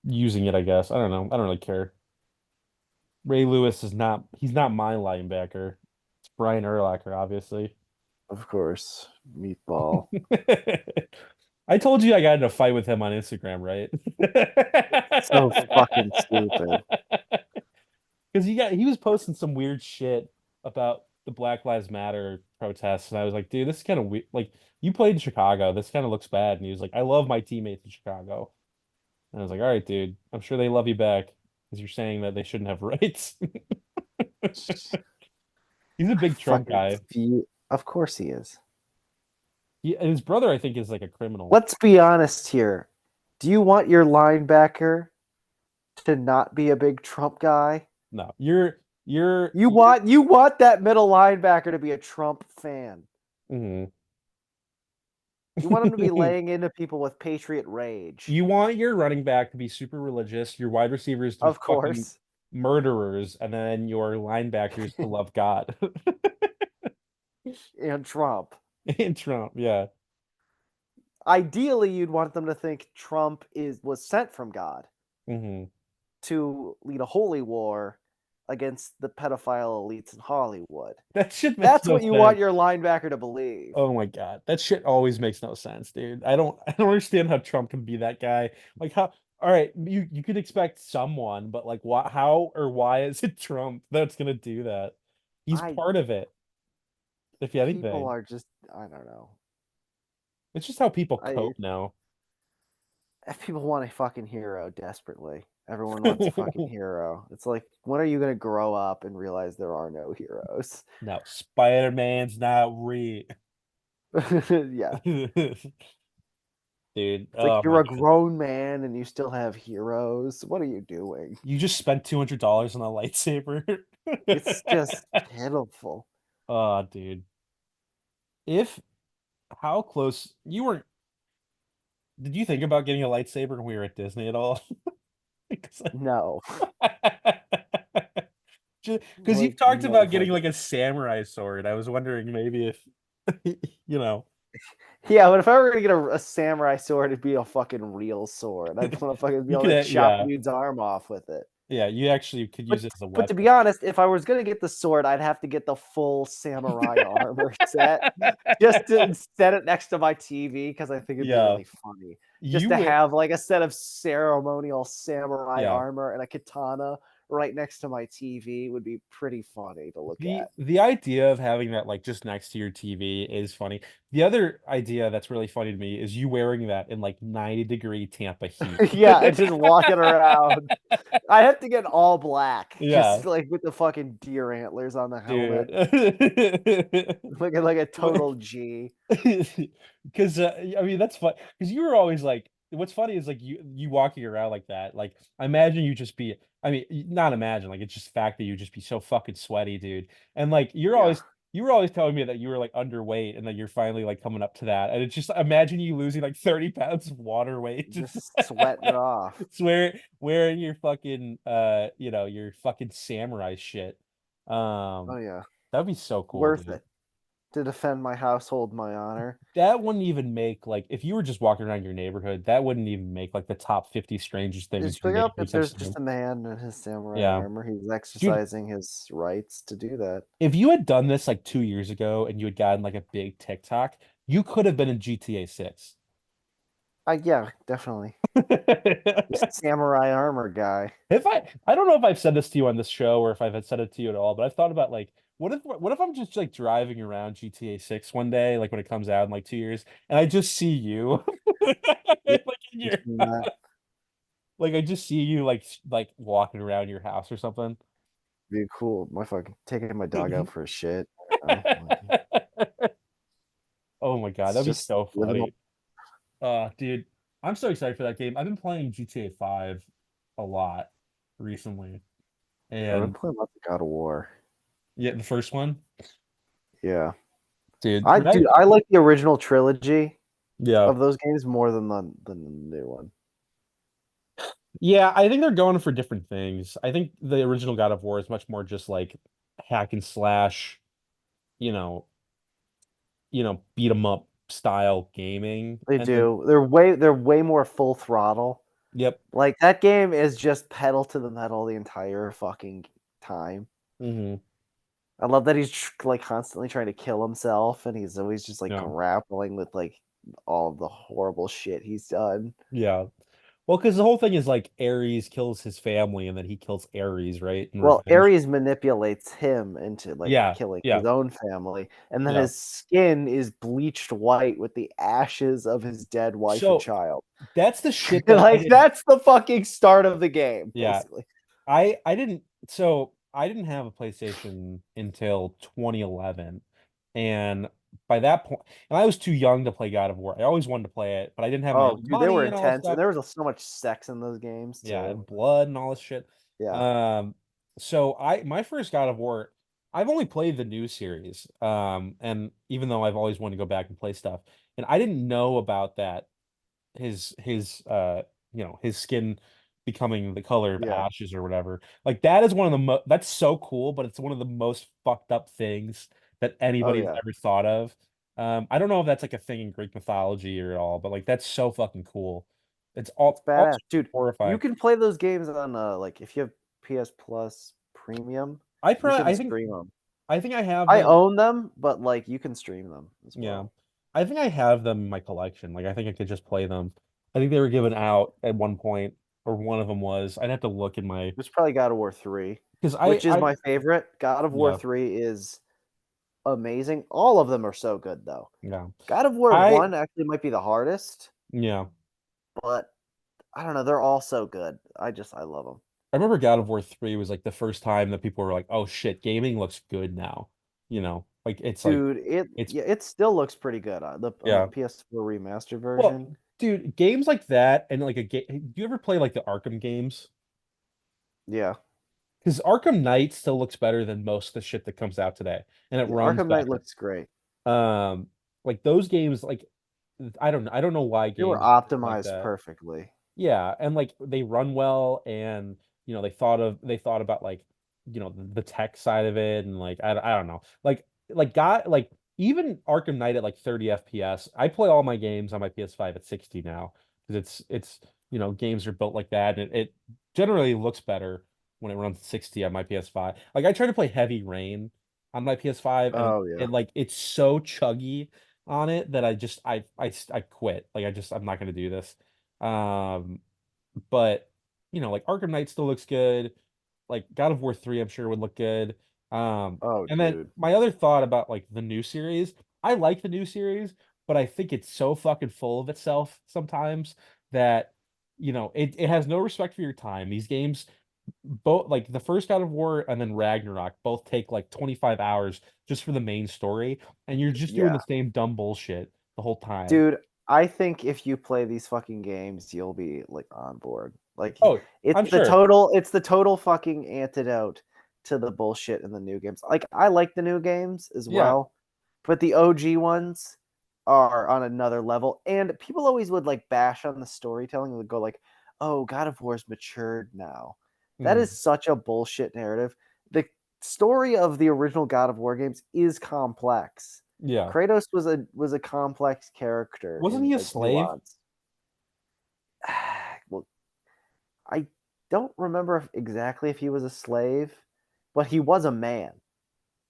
using it, I guess. I don't know. I don't really care. Ray Lewis is not he's not my linebacker. It's Brian Urlacher, obviously. Of course, meatball. I told you I got in a fight with him on Instagram, right? So fucking stupid. Because he was posting some weird shit about the Black Lives Matter protests, and I was like, dude, this is kind of weird. Like, you played in Chicago. This kind of looks bad. And he was like, I love my teammates in Chicago. And I was like, all right, dude, I'm sure they love you back because you're saying that they shouldn't have rights. He's a I big Trump fucking guy. Of course he is. And his brother, I think, is like a criminal. Let's be honest here. Do you want your linebacker to not be a big Trump guy? No, You want that middle linebacker to be a Trump fan. mhm. You want him to be laying into people with patriot rage. You want your running back to be super religious, your wide receivers to be Of fucking course. murderers, and then your linebackers to love God. And Trump. And Trump, yeah. Ideally, you'd want them to think Trump was sent from God Hmm. to lead a holy war against the pedophile elites in Hollywood. That shit makes That's no what you want sense. your linebacker to believe. Oh my God. That shit always makes no sense, dude. I don't understand how Trump can be that guy. Like how all right, you could expect someone, but like why how or why is it Trump that's gonna do that? He's I part of it, if People anything. are just I don't know. It's just how people I cope now. People want a fucking hero desperately. Everyone wants a fucking hero. It's like, when are you gonna grow up and realize there are no heroes? No, Spider-Man's not real. Yeah. Dude, It's like oh you're my a God. grown man and you still have heroes. What are you doing? You just spent $200 on a lightsaber. It's just pitiful. Oh, dude. If how close you were did you think about getting a lightsaber when we were at Disney at all? No. Because you've Like, talked about getting motherfucker. like a samurai sword. I was wondering maybe if you know Yeah, but if I were gonna get a samurai sword, it'd be a fucking real sword. I'd want to fucking be you able to could chop a yeah dude's arm off with it. yeah you actually could use it as a But to weapon. be honest, if I was gonna get the sword, I'd have to get the full samurai armor set just to set it next to my TV because I think it'd be Yeah, really funny. Just you to would. have like a set of ceremonial samurai Yeah, armor and a katana right next to my TV would be pretty funny to look at. the idea of having that like just next to your TV is funny. The other idea that's really funny to me is you wearing that in like 90-degree Tampa heat. Yeah, and just walking around. I have to get all black, just Yeah, like with the fucking deer antlers on the helmet, dude. looking like a total G. Because I mean that's fun. Because you were always like, what's funny is like you walking around like that. Like I imagine you just be. I mean, not imagine. Like it's just fact that you just be so fucking sweaty, dude. And like Yeah, you were always telling me that you were like underweight and that you're finally like coming up to that. And it's just imagine you losing like 30 pounds of water weight. Just just sweating it off. wearing your fucking your fucking samurai shit. Oh Um, yeah, that'd be so cool, worth dude. it to defend my household, my honor. That wouldn't even make like if you were just walking around your neighborhood, that wouldn't even make like the top 50 strangest things Just your pick up neighbors if have there's just said. a man in his samurai Yeah. armor. He's Dude, exercising his rights to do that. if you had done this like 2 years ago and you had gotten like a big TikTok, you could have been in GTA 6. Yeah, definitely. The samurai armor guy. If I don't know if I've said this to you on this show or if I've said it to you at all, but I've thought about like what if I'm just like driving around GTA 6 one day, like when it comes out in like 2 years, and I just see you Yeah, like in you your seen that? like I just see you like walking around your house or something. Be cool. My fucking taking my dog out for a shit. I don't know. Like, Oh my God, it's that'd be just so living. funny. Dude, I'm so excited for that game. I've been playing GTA 5 a lot recently. I've been And playing lots of God of War. yeah, the first one, Yeah, dude, I when I dude, I like the original trilogy yeah. of those games more than the new one. Yeah, I think they're going for different things. I think the original God of War is much more just like hack and slash, you know, beat 'em up style gaming. They And then do. They're way more full throttle. yep. Like that game is just pedal to the metal the entire fucking time. Hmm. I love that he's like constantly trying to kill himself, and he's always just like Yeah. grappling with like all of the horrible shit he's done. Yeah. Well, because the whole thing is like Ares kills his family and then he kills Ares, right? In Well, revenge. Ares manipulates him into like Yeah. killing his Yeah. own family, and then Yeah. his skin is bleached white with the ashes of his dead wife and So child. that's the shit that I Like didn't. that's the fucking start of the game, Yeah. basically. I didn't so I didn't have a PlayStation until 2011. And by that point, and I was too young to play God of War. I always wanted to play it, but I didn't have my Oh, own dude, they were money and all that intense, and stuff. there was so much sex in those games Yeah, too. and blood and all this shit. Yeah. Um, so I my first God of War, I've only played the new series. And even though I've always wanted to go back and play stuff, and I didn't know about that his his skin becoming the color of Yeah. ashes or whatever. Like that is one of the that's so cool, but it's one of the most fucked up things that Oh anybody's yeah. ever thought of. I don't know if that's like a thing in Greek mythology or at all, but like that's so fucking cool. It's It's all badass, also dude. You horrifying. can play those games on like if you have PS Plus Premium, I you probably can stream them. I think I have I them. own them, but like you can stream them as Yeah. well. I think I have them in my collection. Like I think I could just play them. I think they were given out at one point, or one of them was. I'd have to look in my There's probably God of War 3, because which is I my favorite. God of War yeah, 3 is amazing. All of them are so good though. yeah. God of War I 1 actually might be the hardest, yeah. but I don't know, they're all so good. I love them. I remember God of War 3 was like the first time that people were like, "Oh shit, gaming looks good now." Like it's like Dude, it's it still looks pretty good on the yeah. PS4 remastered Well, version. dude, games like that and like a game. Do you ever play like the Arkham games? Yeah. Because Arkham Knight still looks better than most of the shit that comes out today, and it Yeah, runs Arkham Knight better. looks great. Um, like those games, like I don't know why They were games like optimized that. perfectly. Yeah, and like they run well, and they thought about like the tech side of it, and like I don't know, like even Arkham Knight at like 30 FPS. I play all my games on my PS5 at 60 now because it's games are built like that, and it generally looks better when it runs at 60 on my PS5. Like I try to play Heavy Rain on my PS5, and Oh yeah. it's so chuggy on it that I quit. Like I'm not gonna do this. Um, but like Arkham Knight still looks good. Like God of War 3, I'm sure would look good. Oh And then dude. my other thought about like the new series, I like the new series, but I think it's so fucking full of itself sometimes that it has no respect for your time. These games, both like the first God of War and then Ragnarok, both take like 25 hours just for the main story, and you're just doing Yeah. the same dumb bullshit the whole time. Dude, I think if you play these fucking games, you'll be like on board. Like Oh, I'm sure. it's the total fucking antidote to the bullshit in the new games. Like I like the new games as Yeah, well, but the OG ones are on another level. And people always would like bash on the storytelling and would go like, "Oh, God of War's matured now." That is mhm, such a bullshit narrative. The story of the original God of War games is complex. yeah. Kratos was a complex character Wasn't in he a like slave? nuance. Well, I don't remember exactly if he was a slave, but he was a man.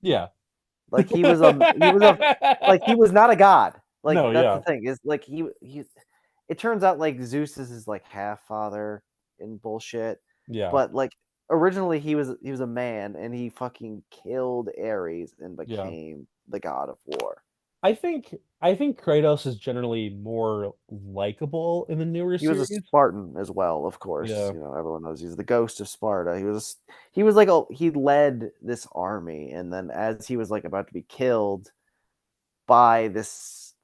Yeah. Like he was a like he was not a god. Like No, that's the yeah. thing is like he it turns out like Zeus is his like half father and bullshit, Yeah. but like originally he was a man and he fucking killed Ares and Yeah. became the god of war. I think Kratos is generally more likable in the newer He was a series. Spartan as well, of course. Yeah. You know, everyone knows he's the ghost of Sparta. He was like he led this army, and then as he was like about to be killed by this,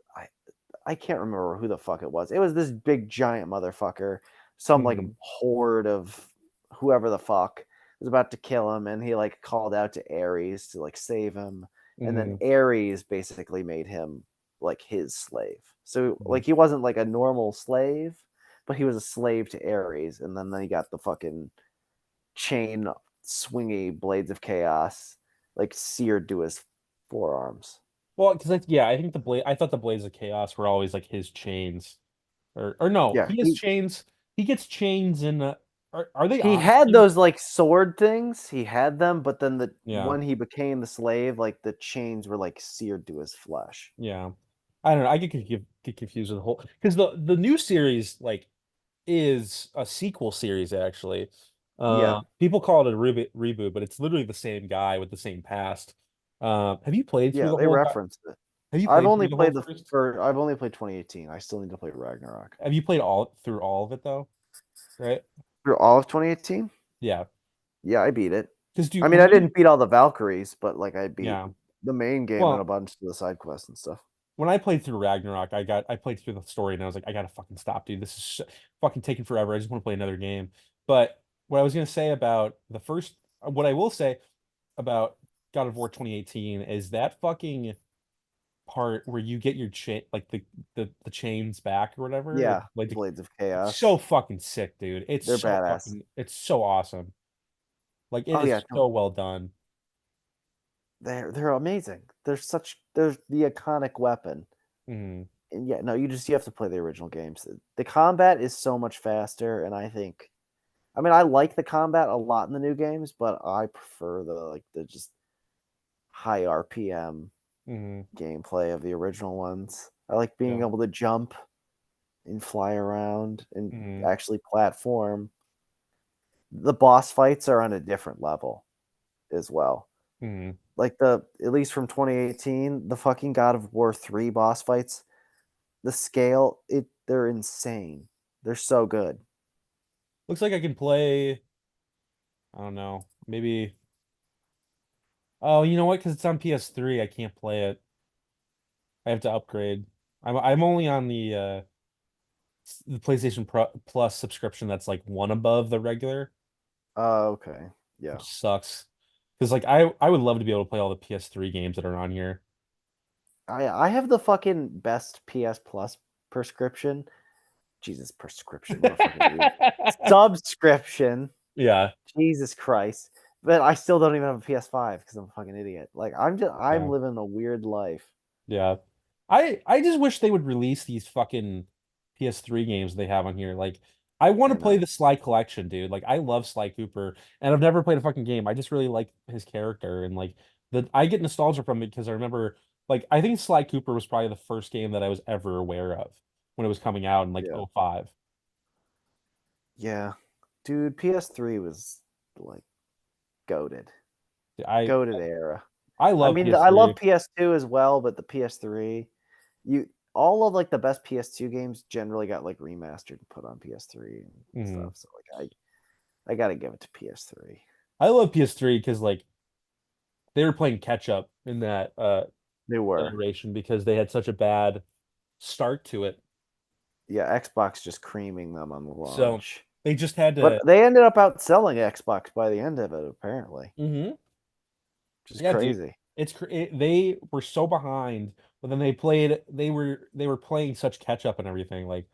I can't remember who the fuck it was. It was this big giant motherfucker, some like Hmm. horde of whoever the fuck was about to kill him, and he like called out to Ares to like save him, and then Hmm. Ares basically made him like his slave. So Hmm. like he wasn't like a normal slave, but he was a slave to Ares, and then he got the fucking chain swingy blades of chaos like seared to his forearms. Well, because yeah, I thought the Blades of Chaos were always like his chains, or no, Yeah, he has chains. He gets chains in. Are they he on had him? those like sword things. He had them, but then Yeah, when he became the slave, like the chains were like seared to his flesh. yeah. I don't know. I get confused with the whole because the new series like is a sequel series actually. Yeah, People call it a reboot, but it's literally the same guy with the same past. Have you played through yeah, the they whole? referenced it. Have you I've played only through the whole played the first? first. I've only played 2018. I still need to play Ragnarok. Have you played all through all of it though? Right? Through all of 2018? Yeah. Yeah, I beat it. Because I dude, mean, when I I didn't beat all the Valkyries, but like I beat yeah, the main game and a well, bunch of the side quests and stuff. when I played through Ragnarok, I played through the story and I was like, I gotta fucking stop, dude. This is fucking taking forever. I just want to play another game. But what I was gonna say about the first, what I will say about God of War 2018 is that fucking part where you get your chain, like the chains back or whatever. Yeah, Like Blades of it's Chaos. so fucking sick, dude. They're badass. It's so awesome. Like it Oh yeah, is so well done. they're amazing. They're the iconic weapon. Mhm. And yeah, no, you have to play the original games. The combat is so much faster, and I mean, I like the combat a lot in the new games, but I prefer the just high RPM Mhm. gameplay of the original ones. I like being Yeah. able to jump and fly around and Mhm. actually platform. The boss fights are on a different level as well. Mhm. Like the at least from 2018, the fucking God of War 3 boss fights, the scale, they're insane. They're so good. Looks like I can play. I don't know. Maybe. Oh, you know what? Because it's on PS3, I can't play it. I have to upgrade. I'm only on the PlayStation Plus subscription that's like one above the regular, Okay. Yeah. which sucks. Because like I would love to be able to play all the PS3 games that are on here. I have the fucking best PS Plus prescription. Jesus, prescription. What a fucking idiot. Subscription. Yeah, Jesus Christ. But I still don't even have a PS5 because I'm a fucking idiot. Like I'm yeah. living a weird life. Yeah. I just wish they would release these fucking PS3 games they have on here. Like I want I to play know. the Sly Collection, dude. Like I love Sly Cooper and I've never played a fucking game. I just really like his character and like the I get nostalgia from it because I remember like I think Sly Cooper was probably the first game that I was ever aware of when it was coming out in like Yeah. '05. Yeah. Dude, PS3 was like goaded. I Goated era. I I love mean, I love PS3. PS2 as well, but the PS3, you all of like the best PS2 games generally got like remastered and put on PS3 and Mhm. stuff. So like I gotta give it to PS3. I love PS3 because like they were playing catch up in that They were. generation because they had such a bad start to it. Yeah, Xbox just creaming them on the So launch. they just had But to. they ended up outselling Xbox by the end of it, apparently, Hmm. which is Yeah, dude. crazy. They were so behind, but then they played. They were playing such catch up and everything. Like,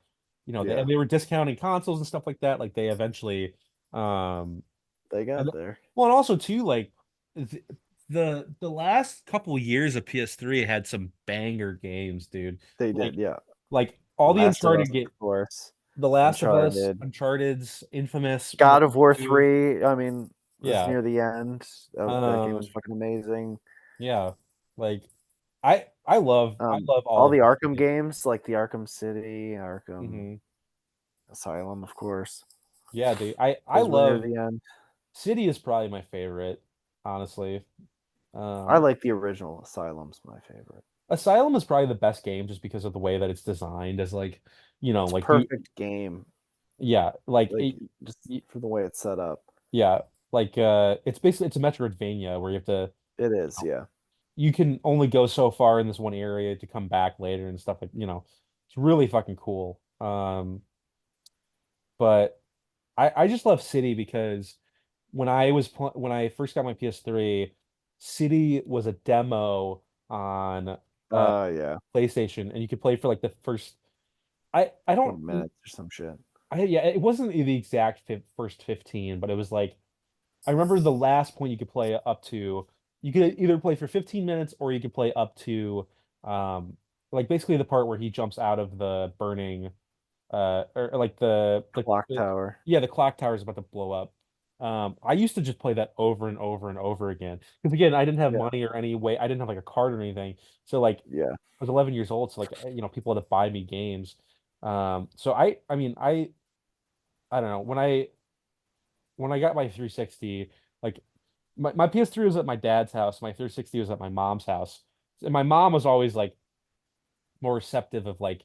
Yeah, they were discounting consoles and stuff like that. Like they eventually, um, they and got there. well, and also too like th- the last couple years of PS3 had some banger games, dude. They Like did, yeah. like all the Last of Us, Uncharted of game, course. The Last of Us, Uncharted. Uncharted's, Infamous God 1, of War 2. 3, I mean, was Yeah. near the end. That game was Um, fucking amazing. yeah. Like I love all All of the the Arkham games. games, like the Arkham City, Arkham Hmm. Asylum, of course. Yeah, dude. I Those were near love the end. City is probably my favorite, honestly. I Um, like the original. Asylum's my favorite. Asylum is probably the best game just because of the way that it's designed as like, It's like you, perfect game, yeah, like like just for the way it's set up. yeah, like it's basically it's a Metroidvania where you have to, It you is, know, yeah. you can only go so far in this one area to come back later and stuff like, it's really fucking cool. But I just love City because when I first got my PS3, City was a demo on Yeah, PlayStation, and you could play for like the first. I don't 20 minutes or some shit. I yeah, it wasn't the exact first 15, but it was like I remember the last point you could play up to. You could either play for 15 minutes or you could play up to um like basically the part where he jumps out of the burning or like Clock tower. yeah, the clock tower is about to blow up. I used to just play that over and over and over again because again, I didn't have Yeah, money or any way. I didn't have like a card or anything. So like yeah. I was 11 years old, so like people had to buy me games. So I mean I don't know when I got my 360, like my PS3 was at my dad's house, my 360 was at my mom's house, and my mom was always like more receptive of like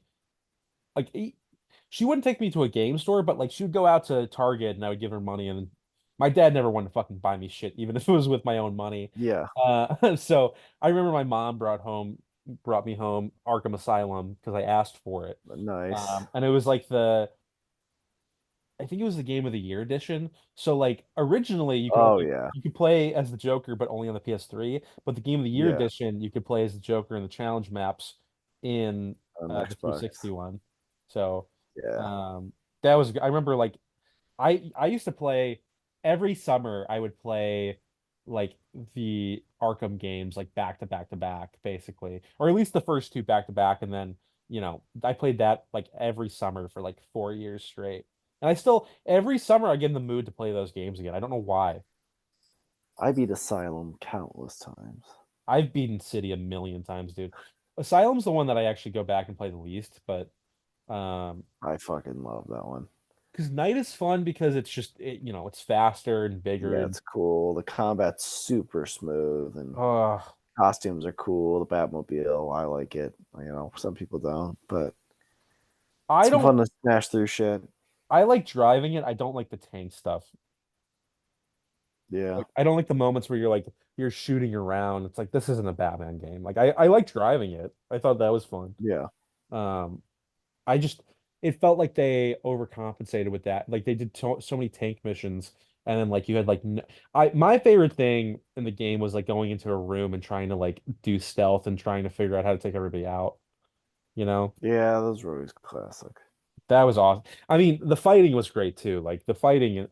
she wouldn't take me to a game store, but like she would go out to Target and I would give her money, and my dad never wanted to fucking buy me shit, even if it was with my own money. Yeah, So I remember my mom brought me home Arkham Asylum because I asked for it. nice. And it was like I think it was the Game of the Year edition. So like originally Oh yeah, you could play as the Joker, but only on the PS3. But the Game of the Year yeah. edition, you could play as the Joker in the challenge maps in On the Xbox. 360 one. So Yeah. um, that was I remember like I used to play every summer. I would play like the Arkham games like back to back to back, basically, or at least the first two back to back, and then I played that like every summer for like 4 years straight. And I still every summer I get in the mood to play those games again. I don't know why. I beat Asylum countless times. I've beaten City a million times, dude. Asylum's the one that I actually go back and play the least, but um I fucking love that one. because Night is fun because it's faster and bigger Yeah, and it's cool. The combat's super smooth and uh costumes are cool. The Batmobile, I like it. Some people don't, but I it's don't fun to smash through shit. I like driving it. I don't like the tank stuff. Yeah, Like I don't like the moments where you're shooting around. It's like this isn't a Batman game. Like I like driving it. I thought that was fun. yeah, Um I just it felt like they overcompensated with that. Like they did so many tank missions and then like you had like n I my favorite thing in the game was like going into a room and trying to like do stealth and trying to figure out how to take everybody out, you know? yeah. Those were always classic. That was awesome. I mean, the fighting was great too. Like the fighting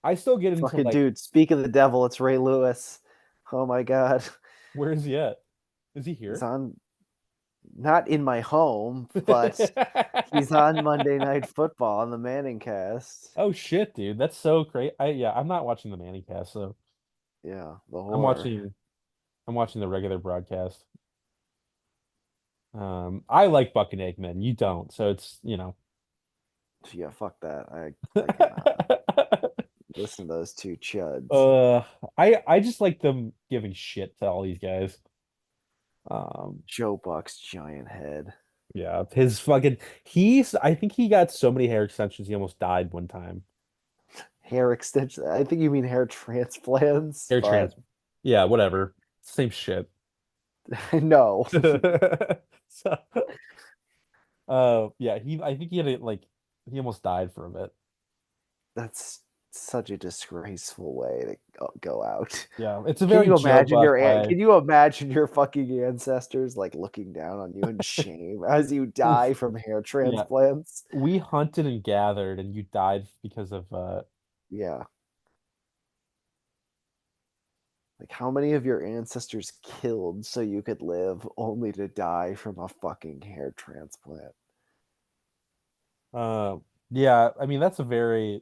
I still get into Fucking like dude, speak of the devil, it's Ray Lewis. Oh my god. where is he at? Is he He's here? on not in my home, but he's on Monday Night Football on the Manning cast. Oh shit, dude. That's so great. I'm not watching the Manning cast, so Yeah, the I'm horror. watching I'm watching the regular broadcast. I like Buck and Eggman. You don't, so it's. Yeah, fuck that. I cannot listen to those two chuds. Uh, I just like them giving shit to all these guys. Um, Joe Buck's giant head. yeah, his fucking I think he got so many hair extensions he almost died one time. Hair extension. I think you mean hair transplants, Hair trans. but Yeah, whatever. Same shit. no. So, yeah, I think he had he almost died from it. That's such a disgraceful way to go out. Yeah, it's a very Joe Buck way. Can you imagine your fucking ancestors like looking down on you in shame as you Oof. die from hair Yeah, transplants? we hunted and gathered, and you died because of Yeah. Like how many of your ancestors killed so you could live only to die from a fucking hair transplant? uh yeah, I mean that's a very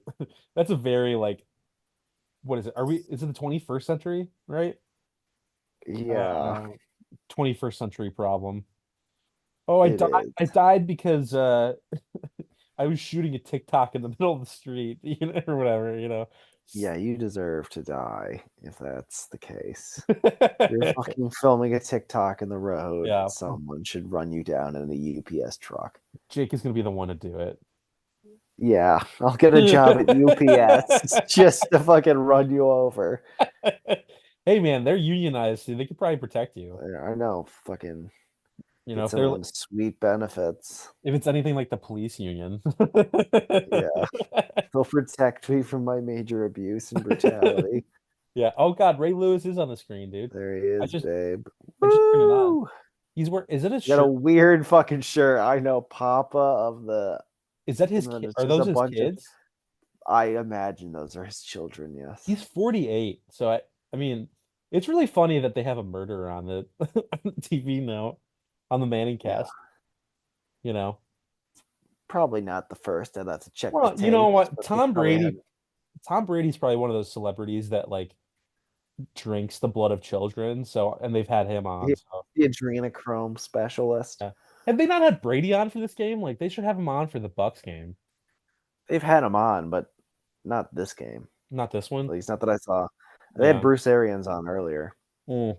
that's a very like what is it? Is it the 21st century, right? Yeah, Uh 21st century problem. Oh, it is. I died because I was shooting a TikTok in the middle of the street, or whatever. Yeah, you deserve to die if that's the case. You're fucking filming a TikTok in the road. Yeah, Someone should run you down in a UPS truck. Jake is gonna be the one to do it. Yeah, I'll get a job at UPS just to fucking run you over. Hey man, they're unionized, so they could probably protect you. I know, fucking You know, get if some of they're them sweet benefits. if it's anything like the police union. Yeah, they'll protect me from my major abuse and brutality. Yeah. Oh God, Ray Lewis is on the screen, dude. There he I is, just babe. I just turned it on. Woo! He's wearing. Is it his Got a shirt? weird fucking shirt. I know, Papa of the, Is that his and then kid? it's Are just a those his bunch of. kids? I imagine those are his children. Yes. He's 48. So I mean, it's really funny that they have a murderer on the on the TV now, on the Manning Yeah. cast, you know. Probably not the first. I'd have to check the Well, you know tapes, what? but they probably had. Tom Brady's probably one of those celebrities that like drinks the blood of children. So, and they've had him He, on. So, the adrenochrome specialist. yeah. Have they not had Brady on for this game? Like they should have him on for the Bucks game, They've had him on, but not this game. not this At one. least not that I saw. They had Yeah. Bruce Arians on earlier. Mm.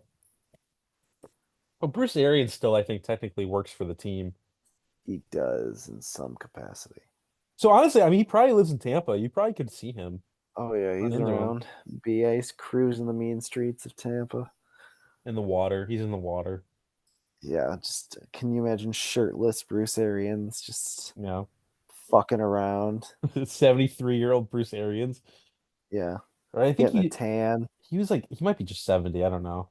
But Bruce Arians still, I think, technically works for the team. He does in some capacity. So honestly, I mean, he probably lives in Tampa. You probably could see him, Oh yeah, run he's into him around. BA's cruising the mean streets of Tampa. in the water. He's in the water. Yeah, just can you imagine shirtless Bruce Arians just You know, fucking around? 73-year-old Bruce Arians. Yeah, Right? I think getting a tan. he was like he might be just 70. I don't know.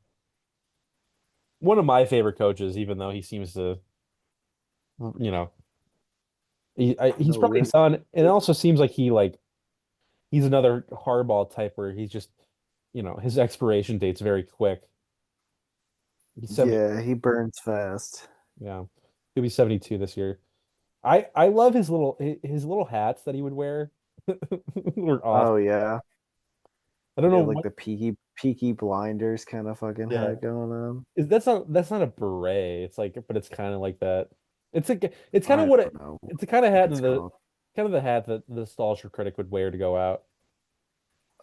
One of my favorite coaches, even though he seems to, you know, he's No probably risk. done. And it also seems like he's another hardball type where he's just, his expiration date's very quick. He's 70. Yeah, he burns fast. Yeah, he'll be 72 this year. I love his little hats that he would wear. Were awesome. Oh yeah, I don't he know had like what. the Peaky Blinders kind of fucking Yeah, hat going on. that's not a beret. It's like, but it's kind of like that. It's kind of I what don't know it's the kind of what hat it's the called. kind of the hat that the nostalgia critic would wear to go out.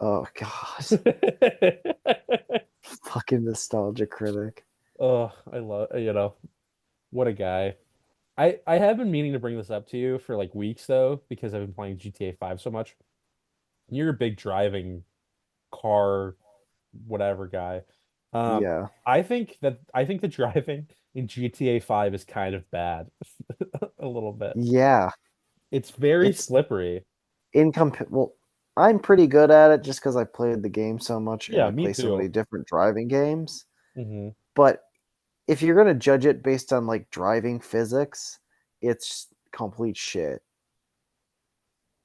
Oh god, fucking nostalgia critic. Oh, I love, what a guy. I have been meaning to bring this up to you for like weeks though, because I've been playing GTA 5 so much. You're a big driving car, whatever guy. Yeah, I think the driving in GTA 5 is kind of bad. A little bit. yeah. It's very It's slippery. well, I'm pretty good at it just because I played the game so much and Yeah, I me play so many too. different driving games. Hmm. But if you're gonna judge it based on like driving physics, it's complete shit.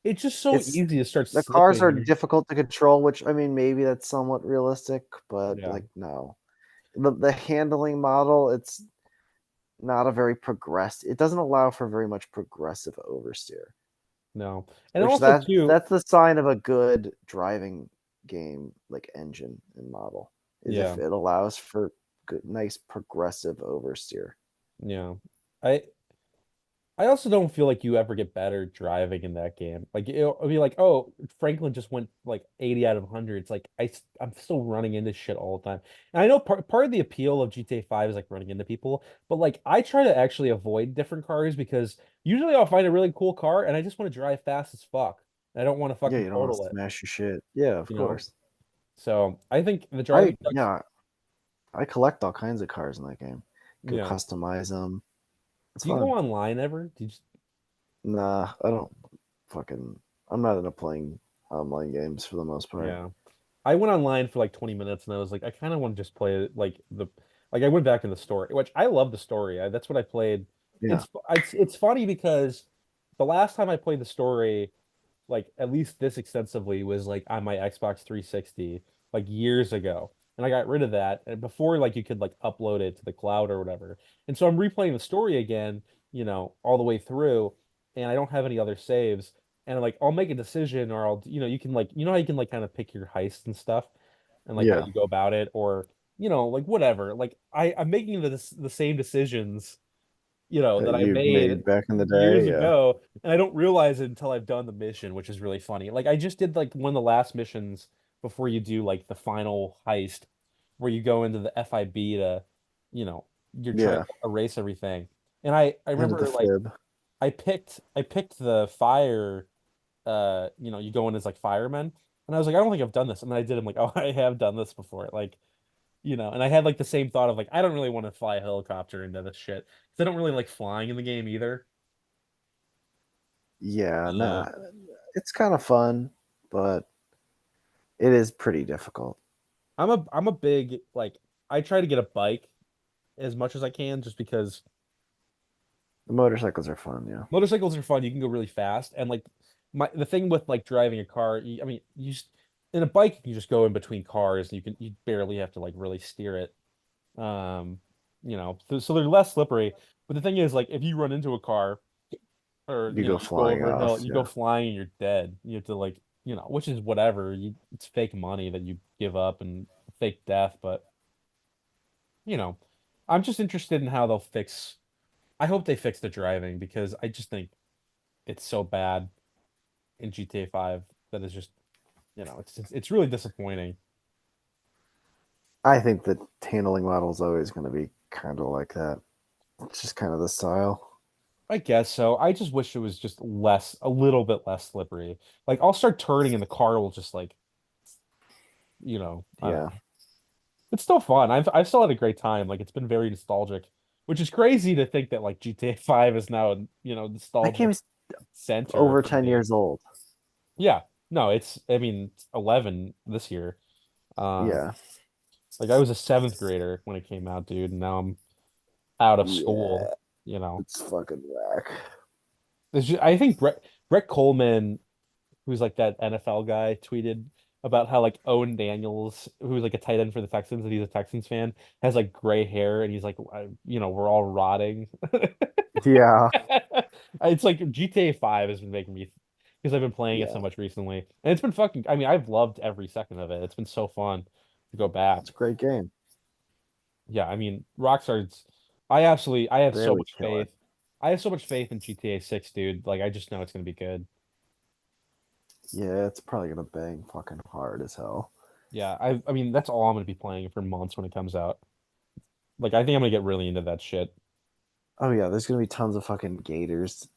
It's just so It's easy to start the cars are slipping. difficult to control, which I mean maybe that's somewhat realistic, but Yeah, like no. The handling model, it's not a very progressive. It doesn't allow for very much progressive oversteer. no. And Which also too, that's the sign of a good driving game like engine and model is if yeah, it allows for good nice progressive oversteer. yeah. I I also don't feel like you ever get better driving in that game. Like it'll be like, oh, Franklin just went like 80 out of 100. It's like I'm still running into shit all the time. And I know part of the appeal of GTA 5 is like running into people, but like I try to actually avoid different cars because usually I'll find a really cool car and I just want to drive fast as fuck. I don't want to Yeah, fucking you don't want to total it, smash your shit. Yeah, of you know? course. So I think the I driving sucks. yeah, I collect all kinds of cars in that game. Can Yeah. customize them. It's Do you go fun. online ever? Do you just Nah, I don't fucking. I'm not into playing online games for the most part. Yeah. I went online for like 20 minutes and I was like, I kind of want to just play it like I went back in the story, which I love the story. That's what I played. Yeah, It's funny because the last time I played the story, like at least this extensively, was like on my Xbox 360, like years ago. And I got rid of that. And before like you could like upload it to the cloud or whatever. And so I'm replaying the story again, all the way through, and I don't have any other saves. And like I'll make a decision or you can like how you can like kind of pick your heist and stuff and like how yeah, you go about it or like whatever. Like I'm making the same decisions That that I you've made made back in the years day. Yeah. ago, and I don't realize it until I've done the mission, which is really funny. Like I just did like one of the last missions before you do like the final heist, where you go into the FIB to, you know, you're trying Yeah. to erase everything. And I Into the remember like fib. I picked the fire, you go in as like firemen, and I was like, I don't think I've done this, and then I did. I'm like, oh, I have done this before, like. And I had like the same thought of like I don't really want to fly a helicopter into this shit because I don't really like flying in the game either. Yeah, Uh, nah. It's kind of fun, but it is pretty difficult. I'm a big like I try to get a bike as much as I can just because The motorcycles are fun, yeah. motorcycles are fun. You can go really fast, and like the thing with like driving a car, I mean, in a bike you can just go in between cars. You barely have to like really steer it. Um, so they're less slippery. But the thing is, like, if you run into a car or You go you go flying over a hill, off, you go yeah. flying and you're dead. You have to like, which is whatever. It's fake money that you give up and fake death, but you know, I'm just interested in how they'll fix. I hope they fix the driving because I just think it's so bad in GTA 5 that it's just, it's really disappointing. I think the handling model is always going to be kind of like that. It's just kind of the style. I guess so. I just wish it was just a little bit less slippery. Like I'll start turning and the car will just like, I don't Yeah. know. It's still fun. I've still had a great time. Like it's been very nostalgic, which is crazy to think that like GTA 5 is now a, That game nostalgic is center over for the 10 game. years old. Yeah. No, I mean, it's 11 this year. Um, Yeah. like I was a seventh grader when it came out, dude, and now I'm out of Yeah. school, you know. It's fucking whack. I think Brett Coleman, who's like that NFL guy, tweeted about how like Owen Daniels, who's like a tight end for the Texans, and he's a Texans fan, has like gray hair, and he's like, we're all rotting. Yeah. It's like GTA 5 has been making me because I've been playing it so Yeah. much recently, and it's been fucking. I mean, I've loved every second of it. It's been so fun to go back. It's a great game. Yeah, I mean, Rockstar's. I have They so always much kill it. faith. I have so much faith in GTA 6, dude. Like, I just know it's gonna be good. Yeah, it's probably going to bang fucking hard as hell. Yeah, I mean, that's all I'm gonna be playing for months when it comes out. Like, I think I'm gonna get really into that shit. Oh, yeah. There's going to be tons of fucking gators to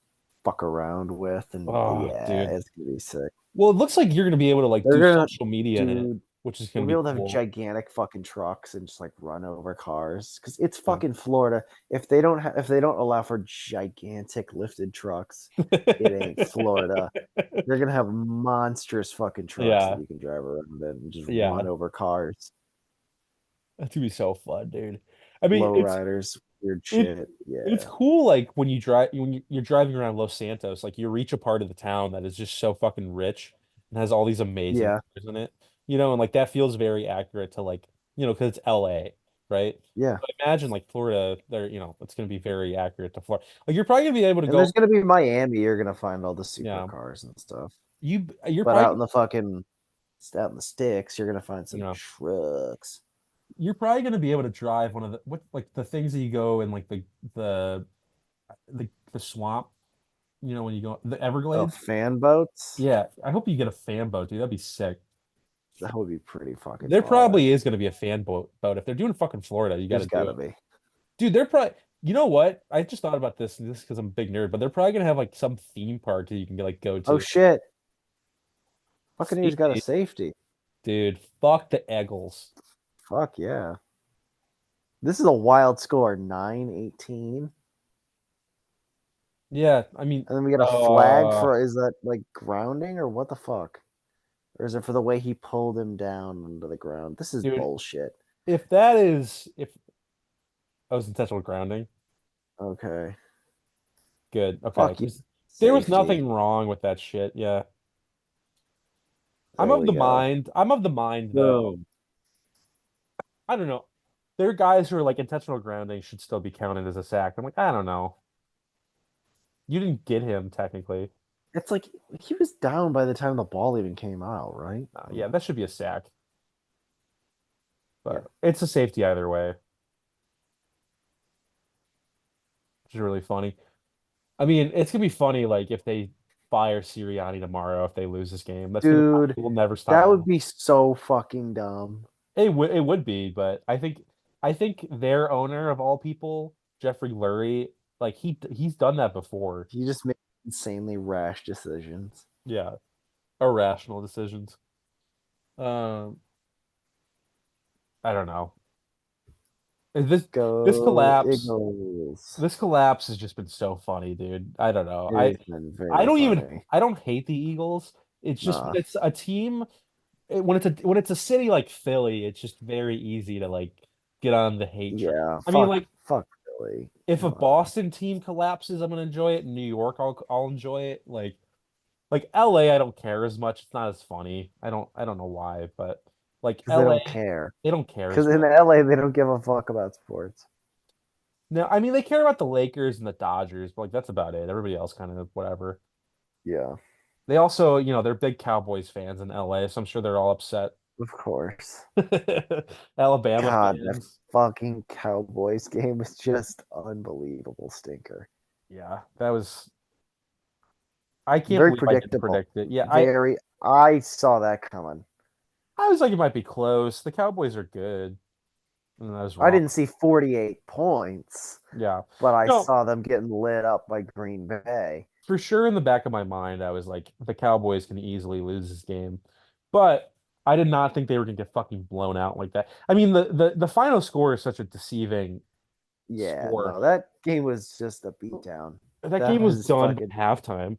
fuck around with. And Oh, yeah, dude. it's going to be sick. Well, it looks like you're gonna be able to like They're do going to, social media in it, dude, which is we'll gonna be be able to have cool. gigantic fucking trucks and just like run over cars because it's Yeah. fucking Florida. If they don't allow for gigantic lifted trucks, it ain't Florida. They're gonna have monstrous fucking trucks that Yeah, you can drive around in and just yeah. run over cars, That's gonna be so fun, dude. I mean, low riders, weird it shit. it's Yeah, cool like when you're driving around Los Santos, like you reach a part of the town that is just so fucking rich and has all these amazing yeah, cars in it. And like that feels very accurate to like, because it's LA, right? yeah. But imagine like Florida, there, it's gonna be very accurate to Florida. Like you're probably gonna be able to And go, there's gonna be Miami. You're gonna find all the yeah. supercars and stuff. You're But probably out in the sticks, you're gonna find you some know trucks. you're probably gonna be able to drive one of the what like the things that you go in like the the swamp, when you go the Oh, Everglades. fan boats. Yeah, I hope you get a fan boat, dude. That'd be sick. That would be pretty fucking There baller. probably is going to be a fan boat. If they're doing fucking Florida, you got to There's do gotta it. be. Dude, they're probably, you know what? I just thought about this because I'm a big nerd, but they're probably going to have like some theme park that you can like go Oh to. shit! Buccaneers got a Safety. safety. Dude, fuck the Eagles. Fuck yeah! This is a wild score, 9-18. Yeah, I mean, And then we get a flag for, is that like grounding or what the fuck? Or is it for the way he pulled him down into the ground? This is dude, bullshit. if I was intentional grounding, Okay. good. Okay, Fuck you. 'cause there was Safety. nothing wrong with that shit. Yeah. There we go. I'm of the mind though. Boom. I don't know. There are guys who are like intentional grounding should still be counted as a sack. I'm like, I don't know. You didn't get him technically. It's like he was down by the time the ball even came out, right? Yeah, that should be a sack, Yeah. but it's a safety either way. which is really funny. I mean, it's gonna be funny like if they fire Sirianni tomorrow if they lose this game. That's gonna Dude, will never stop that would laughing. be so fucking dumb. It would be, but I think their owner of all people, Jeffrey Lurie, like he's done that before. You just make insanely rash decisions. Yeah, irrational decisions. Um, I don't know. This this Go collapse Eagles. this collapse has just been so funny, dude. I don't know. It has been I very don't even funny. I don't hate the Eagles. It's just Nah. it's a team when it's a city like Philly, it's just very easy to like get on the hate train. Yeah, I mean, fuck like fuck Philly. if a Come on. Boston team collapses, I'm gonna enjoy it. In New York, I'll enjoy it. Like LA, I don't care as much. It's not as funny. I don't know why, but like Because they LA, don't care. they don't care Because as in much. LA they don't give a fuck about sports. No, I mean they care about the Lakers and the Dodgers, but like that's about it. Everybody else kind of whatever. Yeah, They also, they're big Cowboys fans in LA, so I'm sure they're all upset. of course. Alabama God, that fans. fucking Cowboys game was just unbelievable stinker. Yeah, that was I can't Very believe I didn't predictable. predict it. Yeah, Very I saw that coming. I was like it might be close. The Cowboys are good. And I was I wrong. didn't see 48 points, Yeah. but I No, saw them getting lit up by Green Bay. for sure in the back of my mind, I was like, the Cowboys can easily lose this game. But I did not think they were gonna get fucking blown out like that. I mean, the final score is such a deceiving Yeah, score. no, that game was just a beatdown. That game That was was done by fucking, halftime.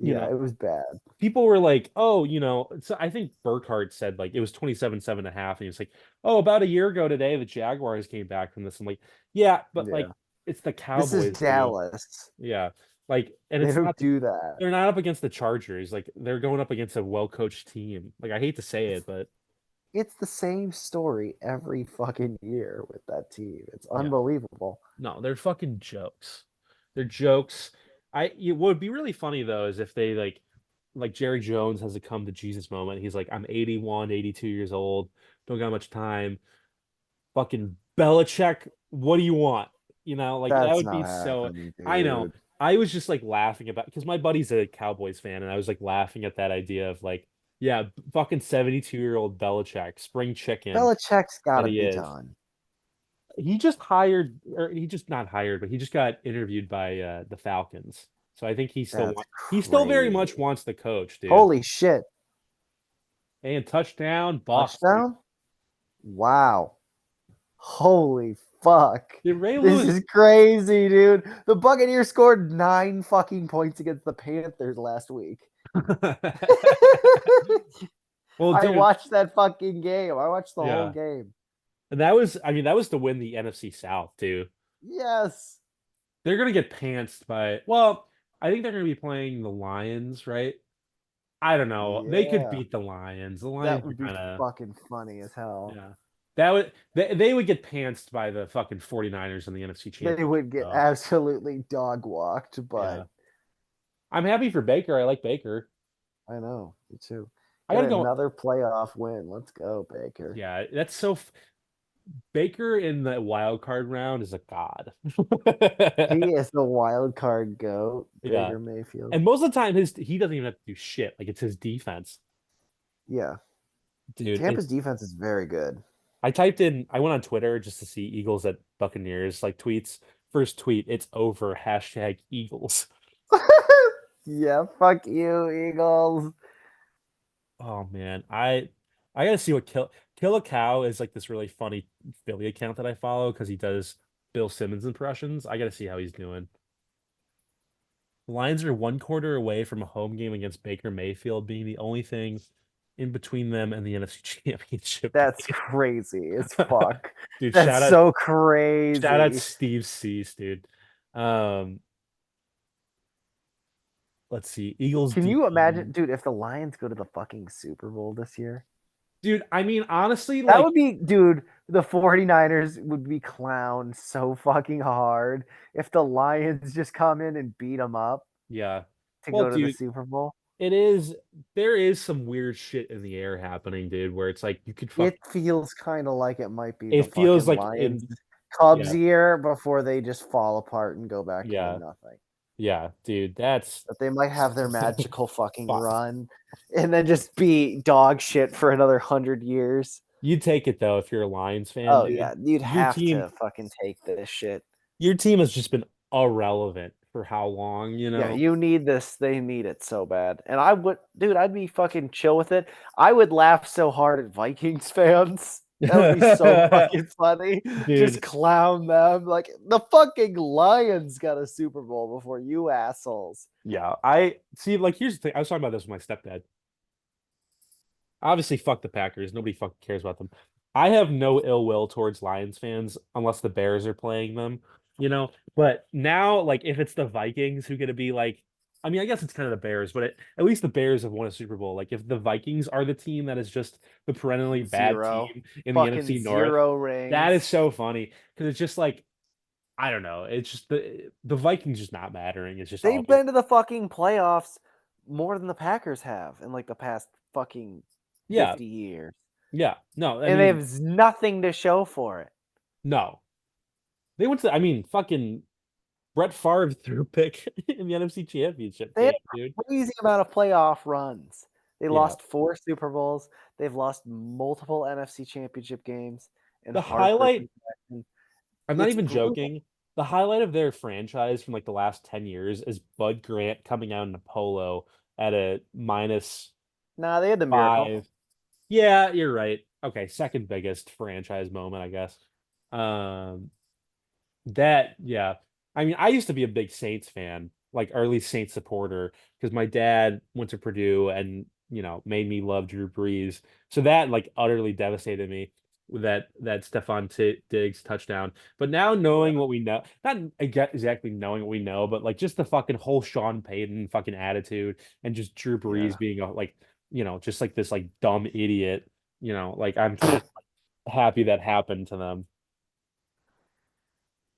You yeah, know, it was bad. people were like, oh, so I think Burkhardt said like it was 27-7 and a half, and he was like, oh, about a year ago today, the Jaguars came back from this. I'm like, yeah, but like Yeah. it's the This is Cowboys, dude. Dallas. Yeah. Like, and They it's don't not do that. they're not up against the Chargers. Like they're going up against a well-coached team. Like I hate to say it, It's but it's the same story every fucking year with that team. It's yeah. unbelievable. No, they're fucking jokes. They're jokes. What would be really funny though is if they like Jerry Jones has a come to Jesus moment. He's like, I'm 81, 82 years old, don't got much time. Fucking Belichick, what do you want? Like that That's would be not so. happening, I know. dude. I was just like laughing about because my buddy's a Cowboys fan, and I was like laughing at that idea of like, yeah, fucking 72-year-old Belichick, spring chicken Belichick's got that to he be is. done. He just hired, or he just not hired, but he just got interviewed by the Falcons. So I think That's he still very crazy. much wants the coach, dude. Holy shit. And touchdown, Bucks, dude. Touchdown? Wow. Holy fuck. Did Ray This Lewis? is crazy, dude. The Buccaneers scored 9 fucking points against the Panthers last week. Well, I dude, watched that fucking game. I watched the whole yeah. game. And that was to win the NFC South too. Yes. They're gonna get pantsed well, I think they're gonna be playing the Lions, right? I don't know. They could Yeah. beat the Lions. The That Lions are would be kind of fucking funny as hell. yeah. They would get pantsed by the fucking 49ers in the NFC They Championship. would get So absolutely dog walked, yeah. but I'm happy for Baker. I like Baker. I know, me too. I Get gotta go. another playoff win. Let's go, Baker. Yeah, that's Baker in the wild card round is a god. He is the wild card goat, Yeah. Baker Mayfield. And most of the time he doesn't even have to do shit. Like it's his defense. Yeah. Dude, Tampa's defense is very good. I went on Twitter just to see Eagles at Buccaneers like tweets. First tweet, it's over, #Eagles. Yeah, fuck you, Eagles. Oh man, I gotta see what Kill a Cow is like this really funny Philly account that I follow because he does Bill Simmons impressions. I gotta see how he's doing. The Lions are 1 quarter away from a home game against Baker Mayfield being the only thing in between them and the NFC Championship That's game. crazy as fuck. Dude, That's so shout out crazy. Steve Cease, dude. Um, let's see. Eagles Can you imagine, DB. dude, if the Lions go to the fucking Super Bowl this year? Dude, I mean, honestly, That like, would be, dude, the 49ers would be clowned so fucking hard if the Lions just come in and beat them up yeah. to Well, go to the dude, Super Bowl. there is some weird shit in the air happening, dude, where it's like you could It feels kind of like it might be it the feels fucking like Lions Cubs Yeah, year before they just fall apart and go back to yeah, being nothing. yeah, dude. That's That they might have their magical fucking fuck. run and then just be dog shit for another 100 years. You take it though if you're a Lions fan, Oh dude. yeah, you'd Your have team, to fucking take this shit. your team has just been irrelevant for how long, Yeah, you need this. They need it so bad. And I would, dude, I'd be fucking chill with it. I would laugh so hard at Vikings fans. That would be so fucking funny. Just Dude. clown them. Like, the fucking Lions got a Super Bowl before you assholes. Yeah, I see. Like, here's the thing. I was talking about this with my stepdad. Obviously, fuck the Packers. Nobody fucking cares about them. I have no ill will towards Lions fans unless the Bears are playing them, you know. But now, like, if it's the Vikings who get to be like, I mean, I guess it's kind of the Bears, but at least the Bears have won a Super Bowl. Like, if the Vikings are the team that is just the perennially bad Zero. team in the Fucking NFC North, zero that is rings. so funny because it's just like I don't know. It's just the Vikings just not mattering. It's just They've always been to the fucking playoffs more than the Packers have in like the past fucking yeah, 50 years. yeah. No, I And they mean, have nothing to show for it. no. They went to, I mean, fucking Brett Favre threw a pick in the NFC Championship They have game, dude. a crazy amount of playoff runs. They Yeah. lost 4 Super Bowls. They've lost multiple NFC Championship games in The highlight, heartbreaking fashion. I'm not It's even brutal. joking. The highlight of their franchise from like the last 10 years is Bud Grant coming out in a polo at a minus Nah, they had the miracle. five. Yeah, you're right. Okay, second biggest franchise moment, I guess. Um, That, yeah. I mean, I used to be a big Saints fan, like early Saints supporter, because my dad went to Purdue and, made me love Drew Brees. So that like utterly devastated me with that Stephon T Diggs touchdown. But now knowing Yeah. what we know, not exactly knowing what we know, but like just the fucking whole Sean Payton fucking attitude and just Drew Brees Yeah. being like, just like this like dumb idiot, like I'm just happy that happened to them.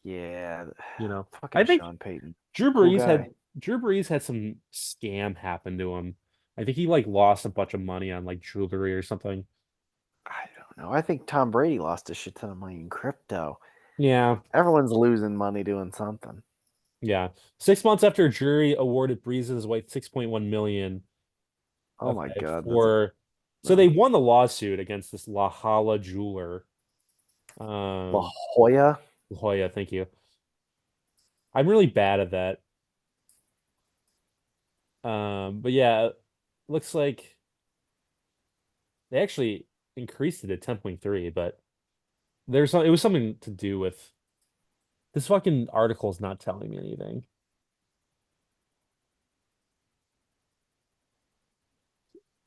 Yeah. You know, I Fucking think Sean Payton. Drew Cool Brees guy. had Drew Brees had some scam happen to him. I think he like lost a bunch of money on like jewelry or something. I don't know. I think Tom Brady lost a shit ton of money in crypto. Yeah, Everyone's losing money doing something. yeah. 6 months after a jury awarded Brees' wife 6.1 million. Oh my Okay, god, that's for so they no. won the lawsuit against this La Hala jeweler. La Um, Jolla? Hoya, thank you. I'm really bad at that. But yeah, looks like they actually increased it to 10.3, but it was something to do with this fucking article is not telling me anything.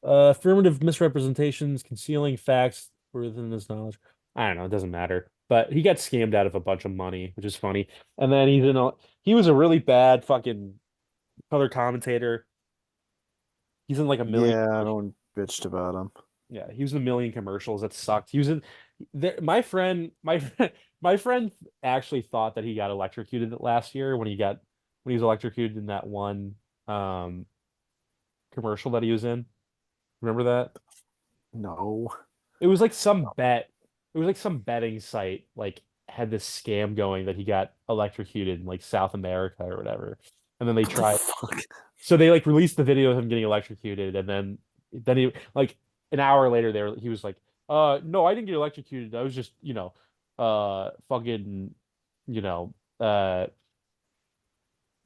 Affirmative misrepresentations, concealing facts within his knowledge. I don't know, it doesn't matter. But he got scammed out of a bunch of money, which is funny. And then he was a really bad fucking color commentator. He's in like a million Yeah, commercials. everyone bitched about him. Yeah, he was in a million commercials that sucked. He was in there. My friend actually thought that he got electrocuted last year when he was electrocuted in that one um commercial that he was in. Remember that? No. It was like some bet. It was like some betting site like had this scam going that he got electrocuted in like South America or whatever. And then they What the tried. fuck? So they like released the video of him getting electrocuted, and then he like an hour later there he was like, no, I didn't get electrocuted. I was just, fucking, you know,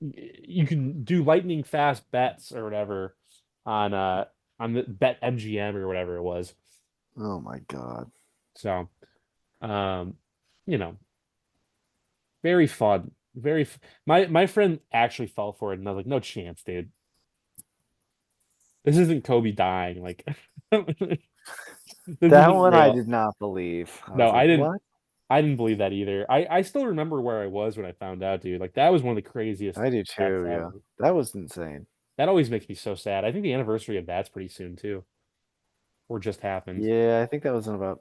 you can do lightning fast bets or whatever on uh on the bet MGM or whatever it was. Oh my god. So, um, you know, very fun. My friend actually fell for it, and I was like, no chance, dude. This isn't Kobe dying. Like, this That isn't one I real. did not believe. I No, was like, what? I didn't believe that either. I still remember where I was when I found out, dude. Like that was one of the craziest I do bets too, yeah. ever. That was insane. That always makes me so sad. I think the anniversary of that's pretty soon too, or just happened. Yeah, I think that was in about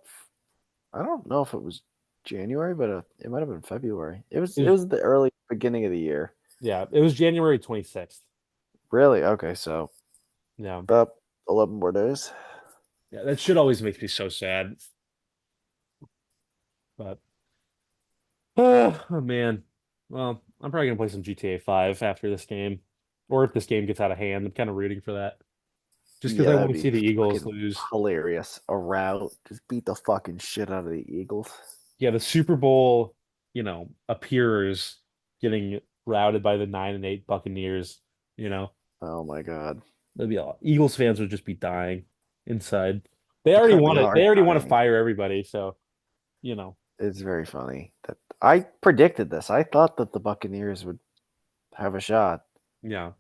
I don't know if it was January, but it might have been February. It was It it was, was the early beginning of the year. yeah, it was January 26th. Really? Okay, so Yeah. about 11 more days. Yeah, that shit always makes me so sad. But Oh man. Well, I'm probably gonna play some GTA 5 after this game. Or if this game gets out of hand, I'm kind of rooting for that. Just because Yeah, I that'd want to be see the Eagles fucking lose. hilarious. A rout. Just beat the fucking shit out of the Eagles. Yeah, the Super Bowl, appears getting routed by the 9-8 Buccaneers, you know. Oh my god. That'd be all. Eagles fans would just be dying inside. They already Yeah, want they it. are They already want to dying. fire everybody, so, you know. It's very funny that I predicted this. I thought that the Buccaneers would have a shot. Yeah.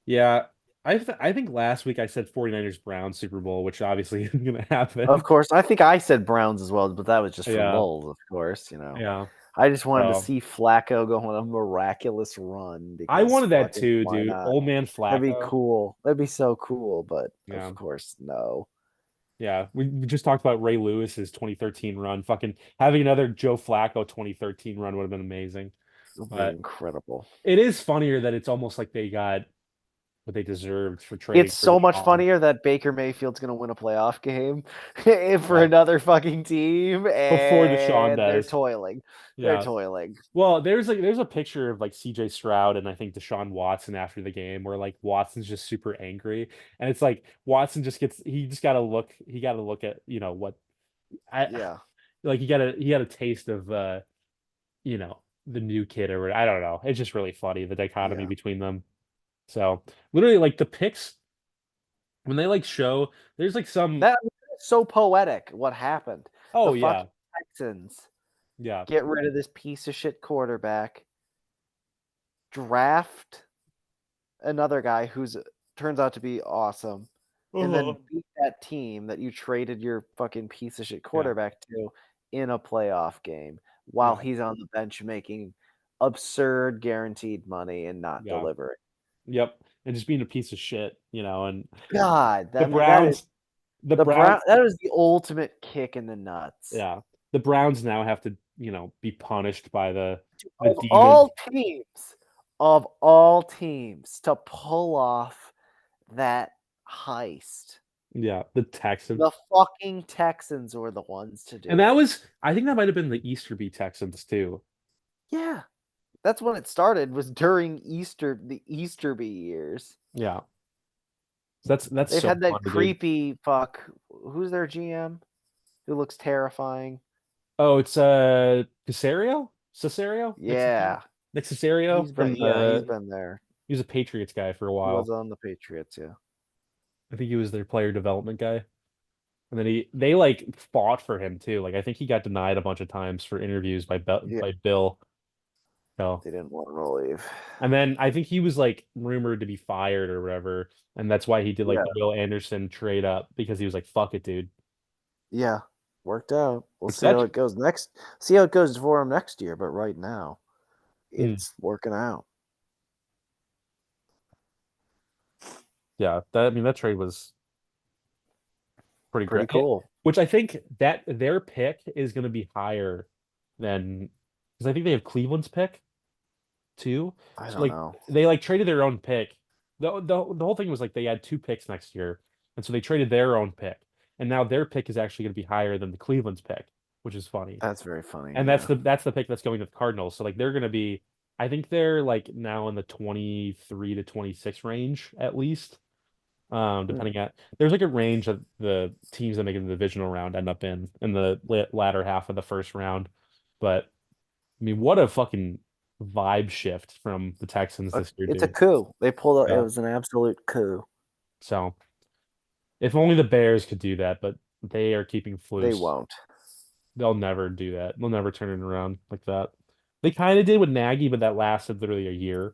Yeah. I think last week I said 49ers Browns Super Bowl, which obviously isn't gonna Of happen. course, I think I said Browns as well, but that was just for Yeah. lulz, of course, Yeah. I just wanted to So see Flacco go on a miraculous run I because wanted that fucking too, why dude. not? Old man That'd be Flacco. cool. That'd be so cool, but of Yeah. course, no. Yeah. We just talked about Ray Lewis's 2013 run. Fucking having another Joe Flacco 2013 run would have been amazing. It'll be But incredible. it is funnier that it's almost like they got what they deserved for trading It's for so much Deshaun. funnier that Baker Mayfield's gonna win a playoff game for Yeah. another fucking team, Before Deshaun and they're does. toiling. They're Yeah. toiling. Well, there's a picture of like CJ Stroud and I think Deshaun Watson after the game where like Watson's just super angry. And it's like Watson just gets he just gotta look at, what I Yeah, like he got a taste of the new kid or I don't know. It's just really funny, the dichotomy yeah. between them. So literally like the picks when they like show there's like some That was so poetic. What happened? The oh fucking yeah. Texans Yeah. get rid of this piece of shit quarterback, draft another guy who's turns out to be awesome, and then Uh-huh. beat that team that you traded your fucking piece of shit Yeah. quarterback to in a playoff game while Yeah. he's on the bench making absurd guaranteed money and not Yeah. delivering. Yep. And just being a piece of shit, and God, the I mean that is Browns the the Brown Browns that is the ultimate kick in the nuts. yeah. The Browns now have to, be punished by the Of demon. all teams, of all teams to pull off that heist, Yeah, the the Texans. fucking Texans were the ones to And do that it. was I think that might have been the Easterby Texans too. Yeah, that's when it started, was during the Easterby years. Yeah. That's They've so had that funny, dude. creepy fuck. Who's their GM? Who looks terrifying? Oh, it's Casario? Cesario? Yeah, Nick Cesario from he's the been there. he was a Patriots guy for a He was while. on the Patriots, yeah. I think he was their player development guy. And then they like fought for him too. Like I think he got denied a bunch of times for interviews Yeah, by Bill. So, they didn't want him to leave. and then I think he was like rumored to be fired or whatever, and that's why he did like Yeah, the Will Anderson trade up because he was like, "Fuck it, dude." yeah, worked out. We'll Which see how that, it goes next. See how it goes for him next year. But right now, hmm, it's working out. yeah, that I mean that trade was pretty great. Pretty cool. Which I think that their pick is going to be higher than because I think they have Cleveland's pick too. I So don't like know. they like traded their own pick. The whole thing was like they had two picks next year, and so they traded their own pick, and now their pick is actually going to be higher than the Cleveland's pick, which is funny. That's very funny. And Yeah. that's the pick that's going to the Cardinals. So like they're going to be, I think they're like now in the 23 to 26 range at least. Hmm. Depending at there's like a range of the teams that make it in the divisional round end up in the latter half of the first round. But I mean, what a fucking vibe shift from the Texans this year, It's a dude. coup. They pulled out. It Yeah. was an absolute coup. So if only the Bears could do that, but they are keeping They Flus. won't. They'll never do that. They'll never turn it around like that. They kind of did with Nagy, but that lasted literally a year.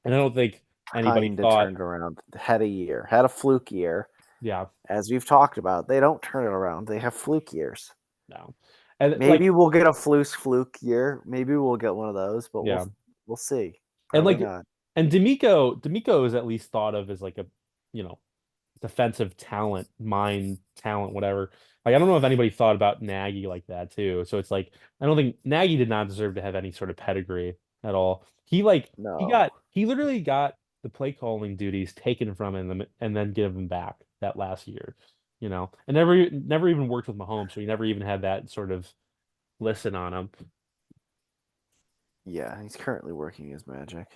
And I don't think anybody Kind of thought, turned around. Had a year. Had a fluke year. yeah, As we've talked about, they don't turn it around. They have fluke years. no. And like, Maybe we'll get a fluke year. Maybe we'll get one of those, but yeah. we'll see. And Probably like, not. and D'Amico is at least thought of as like a, you know, defensive talent, mind talent, whatever. Like I don't know if anybody thought about Nagy like that too. So it's like I don't think Nagy did not deserve to have any sort of pedigree at all. No. He literally got the play calling duties taken from him and then given back that last year, and never even worked with Mahomes, so he never even had that sort of listen on him. Yeah, he's currently working his magic.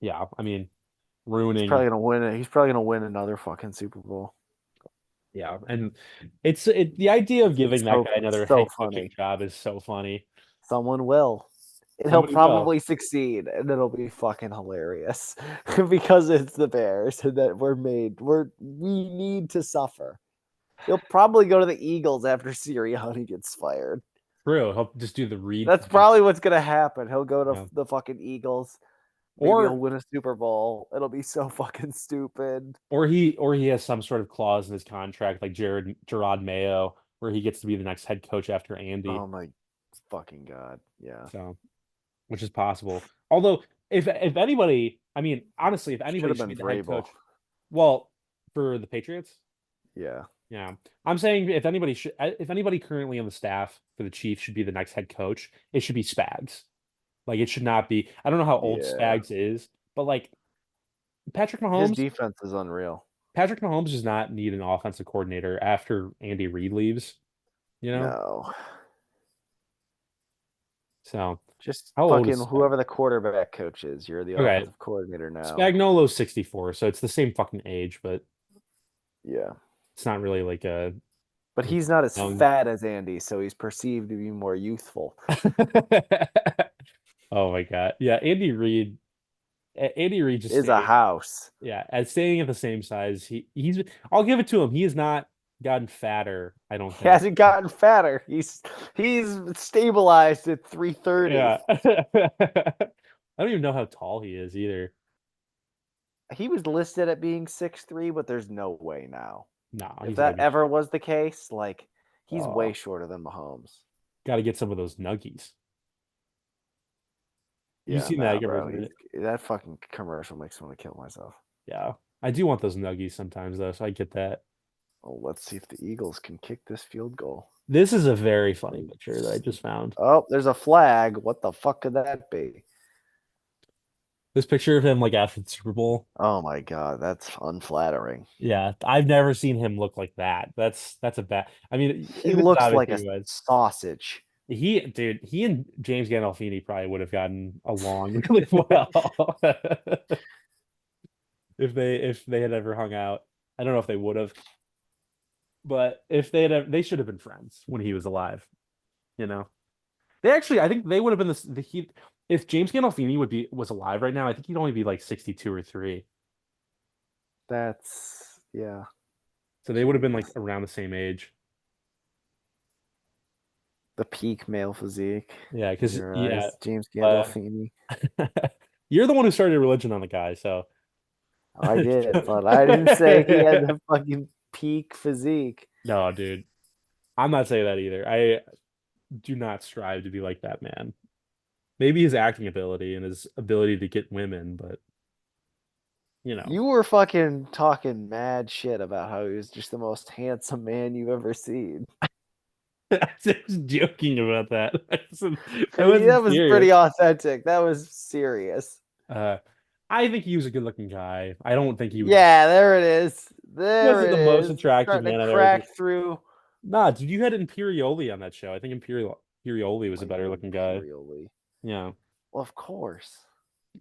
Yeah, I mean, He's probably ruining. gonna win it. He's probably gonna win another fucking Super Bowl. Yeah, and the idea of giving that guy It's another so head coaching funny. job is so funny. Someone will. And he'll Somebody will. probably succeed, and it'll be fucking hilarious because it's the Bears and that we need to suffer. He'll probably go to the Eagles after Sirianni gets fired. True. He'll just do the Reed That's thing. probably what's gonna happen. He'll go to Yeah. the fucking Eagles. Maybe he'll Or win a Super Bowl. It'll be so fucking stupid. or he has some sort of clause in his contract, like Gerard Mayo, where he gets to be the next head coach after Andy. Oh my fucking god. Yeah. So, which is possible. Although, if anybody, I mean, honestly, if Should anybody have should been be the head Vrabel. coach, well, for the Patriots, Yeah. yeah, I'm saying if anybody currently on the staff for the Chiefs should be the next head coach, it should be Spags. Like it should not be. I don't know how old Yeah. Spags is, but like Patrick His Mahomes, defense is unreal. Patrick Mahomes does not need an offensive coordinator after Andy Reid leaves. You know, No. so Just how old fucking is Spag? whoever the quarterback coach is, you're the Okay, offensive coordinator now. Spagnuolo's 64, so it's the same fucking age, but Yeah. it's not really But like he's not as young. fat as Andy, so he's perceived to be more youthful. Oh my God. Yeah, Andy Reid just Is a stayed. house. Yeah, at staying at the same size, I'll give it to him. He has not gotten fatter, I don't He think. hasn't gotten fatter. He's stabilized at 330. Yeah. I don't even know how tall he is either. He was listed at being 6'3", but there's no way now. No, If he's like that ever was the case, like he's way oh, shorter than Mahomes. got to get some of those nuggies. You've Yeah, seen that nah, bro. commercial, right? That fucking commercial makes me want to kill myself. Yeah. I do want those nuggies sometimes though, so I get that. Well, let's see if the Eagles can kick this field goal. This is a very funny picture that I just found. Oh, there's a flag. What the fuck could that be? This picture of him like after the Super Bowl. Oh my god, that's unflattering. Yeah, I've never seen him look like that. That's a bad. I mean, He this is looks like obviously a he was. sausage. He and James Gandolfini probably would have gotten along really well if they had ever hung out. I don't know if they would have, but if they should have been friends when he was alive. You know, I think they would have been if James Gandolfini was alive right now. I think he'd only be like 62 or 3. That's yeah. So they would have been like Jesus. around the same age. The peak male physique Yeah, in because your yeah, eyes. James uh, Gandolfini. you're the one who started a religion on the guy, so I did, but I didn't say he had the fucking peak physique. no, dude, I'm not saying that either. I do not strive to be like that man. Maybe his acting ability and his ability to get women, but you know, You were fucking talking mad shit about how he was just the most handsome man you've ever seen. I was joking about that. I wasn't That was serious. pretty authentic. That was serious. Uh, I think he was a good-looking guy. I don't think Yeah, there it is. he There wasn't it the most is. It's attractive starting to man I've ever seen. crack through. Nah, dude, you had Imperioli on that show. I think Imperioli was a better Michael looking guy. Imperioli. Yeah. Well, of course.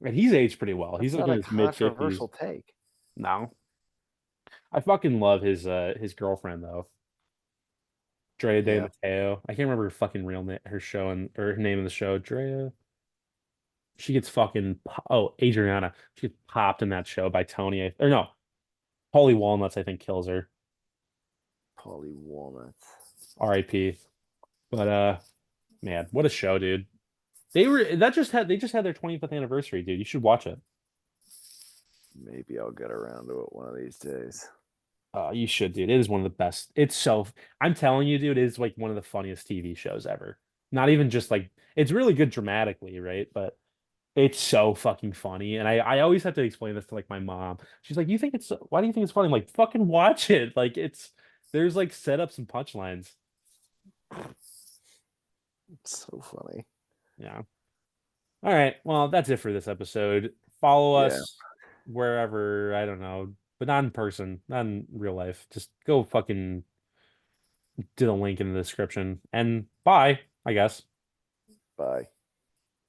And he's aged pretty well. He's That's like not in a his mid 50s. controversial take. No. I fucking love his girlfriend though. Drea De Yeah. Matteo. I can't remember her fucking real name, her show and or her name in the show. Drea. She gets Adriana. She gets popped in that show by Tony. Or no, Holly Walnuts, I think, kills her. Polly Walnut. R.I.P. But man, what a show, dude. They just had their 25th anniversary, dude. You should watch it. Maybe I'll get around to it one of these days. You should, dude. It is one of the best. I'm telling you, dude, it is like one of the funniest TV shows ever. Not even just like it's really good dramatically, right? But it's so fucking funny. And I always have to explain this to like my mom. She's like, why do you think it's funny? I'm like, fucking watch it. Like there's like setups and punchlines. It's so funny. Yeah. All right. Well, that's it for this episode. Follow Yeah. us wherever, I don't know, but not in person, not in real life. Just go fucking to the link in the description. And bye, I guess. Bye.